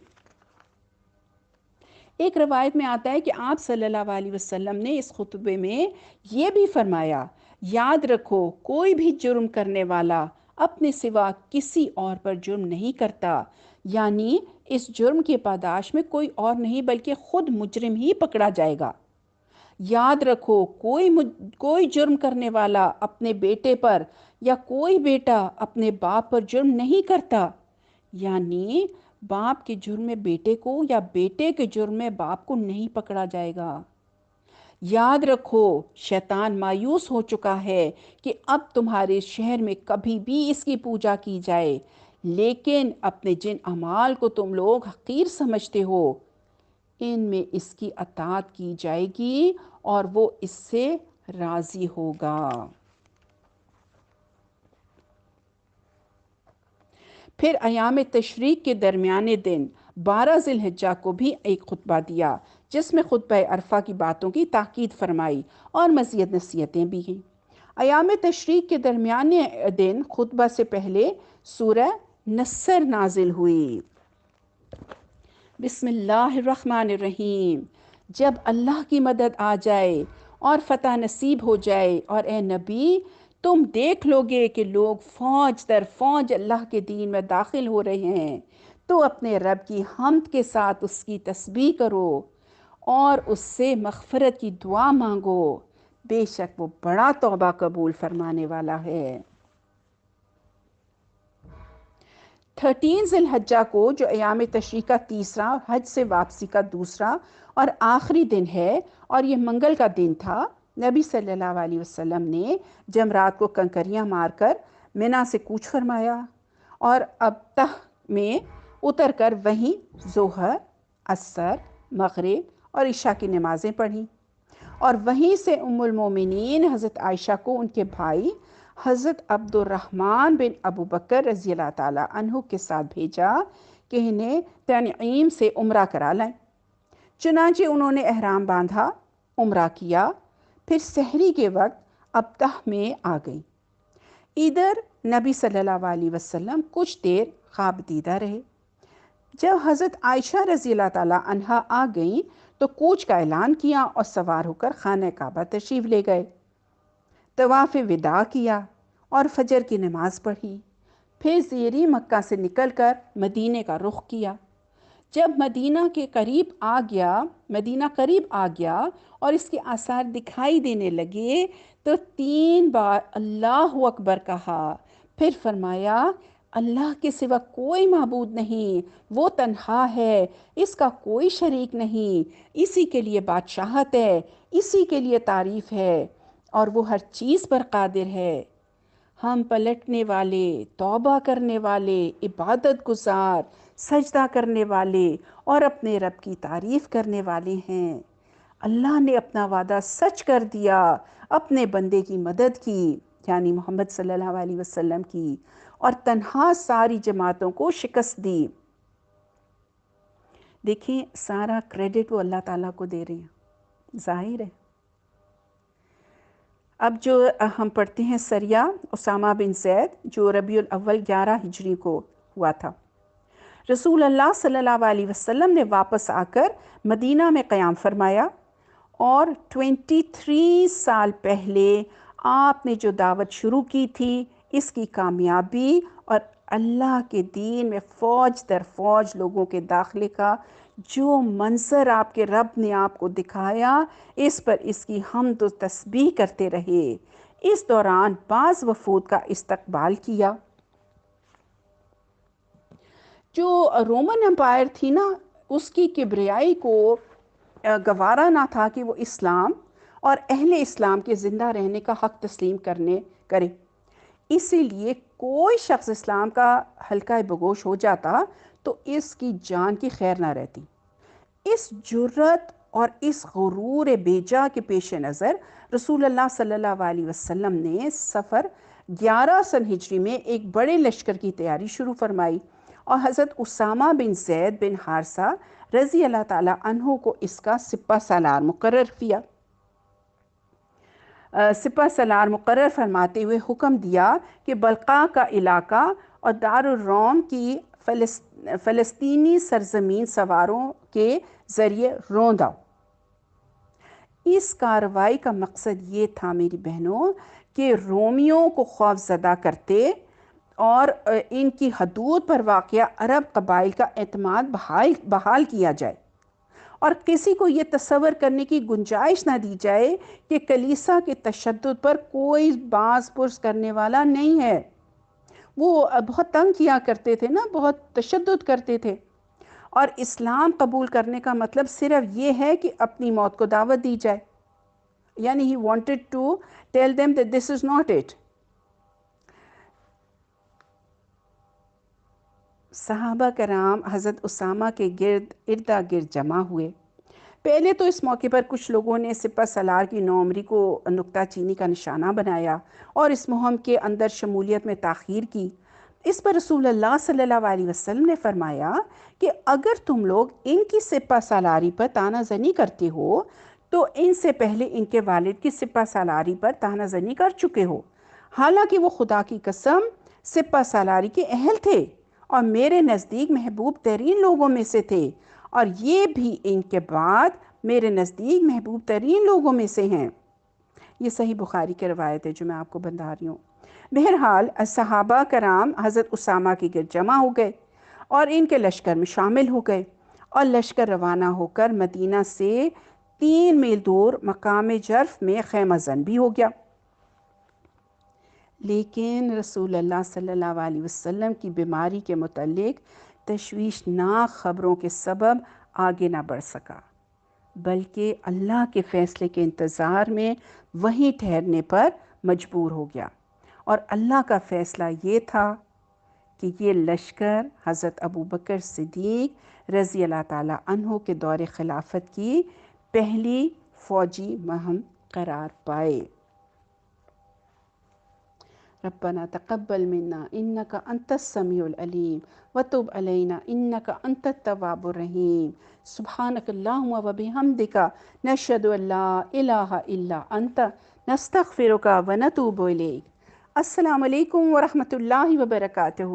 ایک روایت میں آتا ہے کہ آپ صلی اللہ علیہ وسلم نے اس خطبے میں یہ بھی فرمایا، یاد رکھو کوئی بھی جرم کرنے والا اپنے سوا کسی اور پر جرم نہیں کرتا، یعنی اس جرم کی پاداش میں کوئی اور نہیں بلکہ خود مجرم ہی پکڑا جائے گا۔ یاد رکھو کوئی جرم کرنے والا اپنے بیٹے پر یا کوئی بیٹا اپنے باپ پر جرم نہیں کرتا، یعنی باپ کے جرم میں بیٹے کو یا بیٹے کے جرم میں باپ کو نہیں پکڑا جائے گا۔ یاد رکھو شیطان مایوس ہو چکا ہے کہ اب تمہارے شہر میں کبھی بھی اس کی پوجا کی جائے، لیکن اپنے جن اعمال کو تم لوگ حقیر سمجھتے ہو ان میں اس کی اطاعت کی جائے گی اور وہ اس سے راضی ہوگا۔ پھر ایام تشریق کے درمیانے دن 12 ذی الحجہ کو بھی ایک خطبہ دیا جس میں خطبہ عرفہ کی باتوں کی تاکید فرمائی اور مزید نصیحتیں بھی ہیں۔ ایام تشریق کے درمیانے دن خطبہ سے پہلے سورہ نصر نازل ہوئی۔ بسم اللہ الرحمن الرحیم۔ جب اللہ کی مدد آ جائے اور فتح نصیب ہو جائے اور اے نبی تم دیکھ لو گے کہ لوگ فوج در فوج اللہ کے دین میں داخل ہو رہے ہیں تو اپنے رب کی حمد کے ساتھ اس کی تسبیح کرو اور اس سے مغفرت کی دعا مانگو، بے شک وہ بڑا توبہ قبول فرمانے والا ہے۔ 13 ذی الحجہ کو جو ایام تشریق کا تیسرا، حج سے واپسی کا دوسرا اور آخری دن ہے اور یہ منگل کا دن تھا، نبی صلی اللہ علیہ وسلم نے جمرات کو کنکریاں مار کر منا سے کوچ فرمایا اور ابتح میں اتر کر وہیں ظہر، عصر، مغرب اور عشاء کی نمازیں پڑھیں اور وہیں سے ام المومنین حضرت عائشہ کو ان کے بھائی حضرت عبد الرحمن بن ابو بکر رضی اللہ تعالیٰ عنہ کے ساتھ بھیجا کہ انہیں تنعیم سے عمرہ کرا لائیں۔ چنانچہ انہوں نے احرام باندھا، عمرہ کیا، پھر سحری کے وقت ابتح میں آ گئیں۔ ادھر نبی صلی اللہ علیہ وسلم کچھ دیر خواب دیدہ رہے۔ جب حضرت عائشہ رضی اللہ تعالیٰ عنہا آ گئیں تو کوچ کا اعلان کیا اور سوار ہو کر خانہ کعبہ تشریف لے گئے، طواف وداع کیا اور فجر کی نماز پڑھی، پھر زیریں مکہ سے نکل کر مدینے کا رخ کیا۔ جب مدینہ قریب آ گیا اور اس کے آثار دکھائی دینے لگے تو 3 بار اللہ اکبر کہا، پھر فرمایا اللہ کے سوا کوئی معبود نہیں، وہ تنہا ہے، اس کا کوئی شریک نہیں، اسی کے لیے بادشاہت ہے، اسی کے لیے تعریف ہے اور وہ ہر چیز پر قادر ہے۔ ہم پلٹنے والے، توبہ کرنے والے، عبادت گزار، سجدہ کرنے والے اور اپنے رب کی تعریف کرنے والے ہیں۔ اللہ نے اپنا وعدہ سچ کر دیا، اپنے بندے کی مدد کی یعنی محمد صلی اللہ علیہ وسلم کی، اور تنہا ساری جماعتوں کو شکست دی۔ دیکھیں سارا کریڈٹ وہ اللہ تعالیٰ کو دے رہے ہیں، ظاہر ہے۔ اب جو ہم پڑھتے ہیں سریہ اسامہ بن زید جو ربیع الاول 11 ہجری کو ہوا تھا، رسول اللہ صلی اللہ علیہ وسلم نے واپس آ کر مدینہ میں قیام فرمایا اور 23 سال پہلے آپ نے جو دعوت شروع کی تھی اس کی کامیابی اور اللہ کے دین میں فوج در فوج لوگوں کے داخلے کا جو منظر آپ کے رب نے آپ کو دکھایا، اس پر اس کی حمد و تسبیح کرتے رہے۔ اس دوران بعض وفود کا استقبال کیا۔ جو رومن امپائر تھی نا، اس کی کبریائی کو گوارا نہ تھا کہ وہ اسلام اور اہل اسلام کے زندہ رہنے کا حق تسلیم کرے، اسی لیے کوئی شخص اسلام کا حلقہ بگوش ہو جاتا تو اس کی جان کی خیر نہ رہتی۔ اس جرت اور اس غرور بیجا کے پیش نظر رسول اللہ صلی اللہ علیہ وسلم نے سفر 11 سن ہجری میں ایک بڑے لشکر کی تیاری شروع فرمائی اور حضرت اسامہ بن زید بن حارثہ رضی اللہ تعالیٰ عنہ کو اس کا سپہ سالار مقرر کیا۔ سپہ سالار مقرر فرماتے ہوئے حکم دیا کہ بلقاء کا علاقہ اور دار الروم کی فلسطینی سرزمین سواروں کے ذریعے روندا۔ اس کارروائی کا مقصد یہ تھا میری بہنوں کہ رومیوں کو خوف زدہ کرتے اور ان کی حدود پر واقع عرب قبائل کا اعتماد بحال کیا جائے، اور کسی کو یہ تصور کرنے کی گنجائش نہ دی جائے کہ کلیسا کے تشدد پر کوئی باز پرس کرنے والا نہیں ہے۔ وہ بہت تنگ کیا کرتے تھے نا، بہت تشدد کرتے تھے، اور اسلام قبول کرنے کا مطلب صرف یہ ہے کہ اپنی موت کو دعوت دی جائے، یعنی he wanted to tell them that this is not it۔ صحابہ کرام حضرت اسامہ کے اردا گرد جمع ہوئے۔ پہلے تو اس موقع پر کچھ لوگوں نے سپہ سالار کی نوعمری کو نکتہ چینی کا نشانہ بنایا اور اس مہم کے اندر شمولیت میں تاخیر کی۔ اس پر رسول اللہ صلی اللہ علیہ وسلم نے فرمایا کہ اگر تم لوگ ان کی سپہ سالاری پر طعنہ زنی کرتے ہو تو ان سے پہلے ان کے والد کی سپہ سالاری پر طعنہ زنی کر چکے ہو، حالانکہ وہ خدا کی قسم سپہ سالاری کے اہل تھے اور میرے نزدیک محبوب ترین لوگوں میں سے تھے، اور یہ بھی ان کے بعد میرے نزدیک محبوب ترین لوگوں میں سے ہیں۔ یہ صحیح بخاری کی روایت ہے جو میں آپ کو بتا رہی ہوں۔ بہرحال صحابہ کرام حضرت اسامہ کے گرد جمع ہو گئے اور ان کے لشکر میں شامل ہو گئے، اور لشکر روانہ ہو کر مدینہ سے 3 میل دور مقام جرف میں خیمہ زن بھی ہو گیا۔ لیکن رسول اللہ صلی اللہ علیہ وسلم کی بیماری کے متعلق تشویشناک خبروں کے سبب آگے نہ بڑھ سکا، بلکہ اللہ کے فیصلے کے انتظار میں وہیں ٹھہرنے پر مجبور ہو گیا، اور اللہ کا فیصلہ یہ تھا کہ یہ لشکر حضرت ابوبکر صدیق رضی اللہ تعالیٰ عنہ کے دور خلافت کی پہلی فوجی مہم قرار پائے۔ ربنا تقبل منا انك انت السميع العليم وتب علينا انك انت التواب الرحيم سبحانك اللهم وبحمدك نشهد ان لا اله الا انت نستغفرك ونتوب اليك۔ السلام علیکم ورحمۃ اللہ وبرکاتہ۔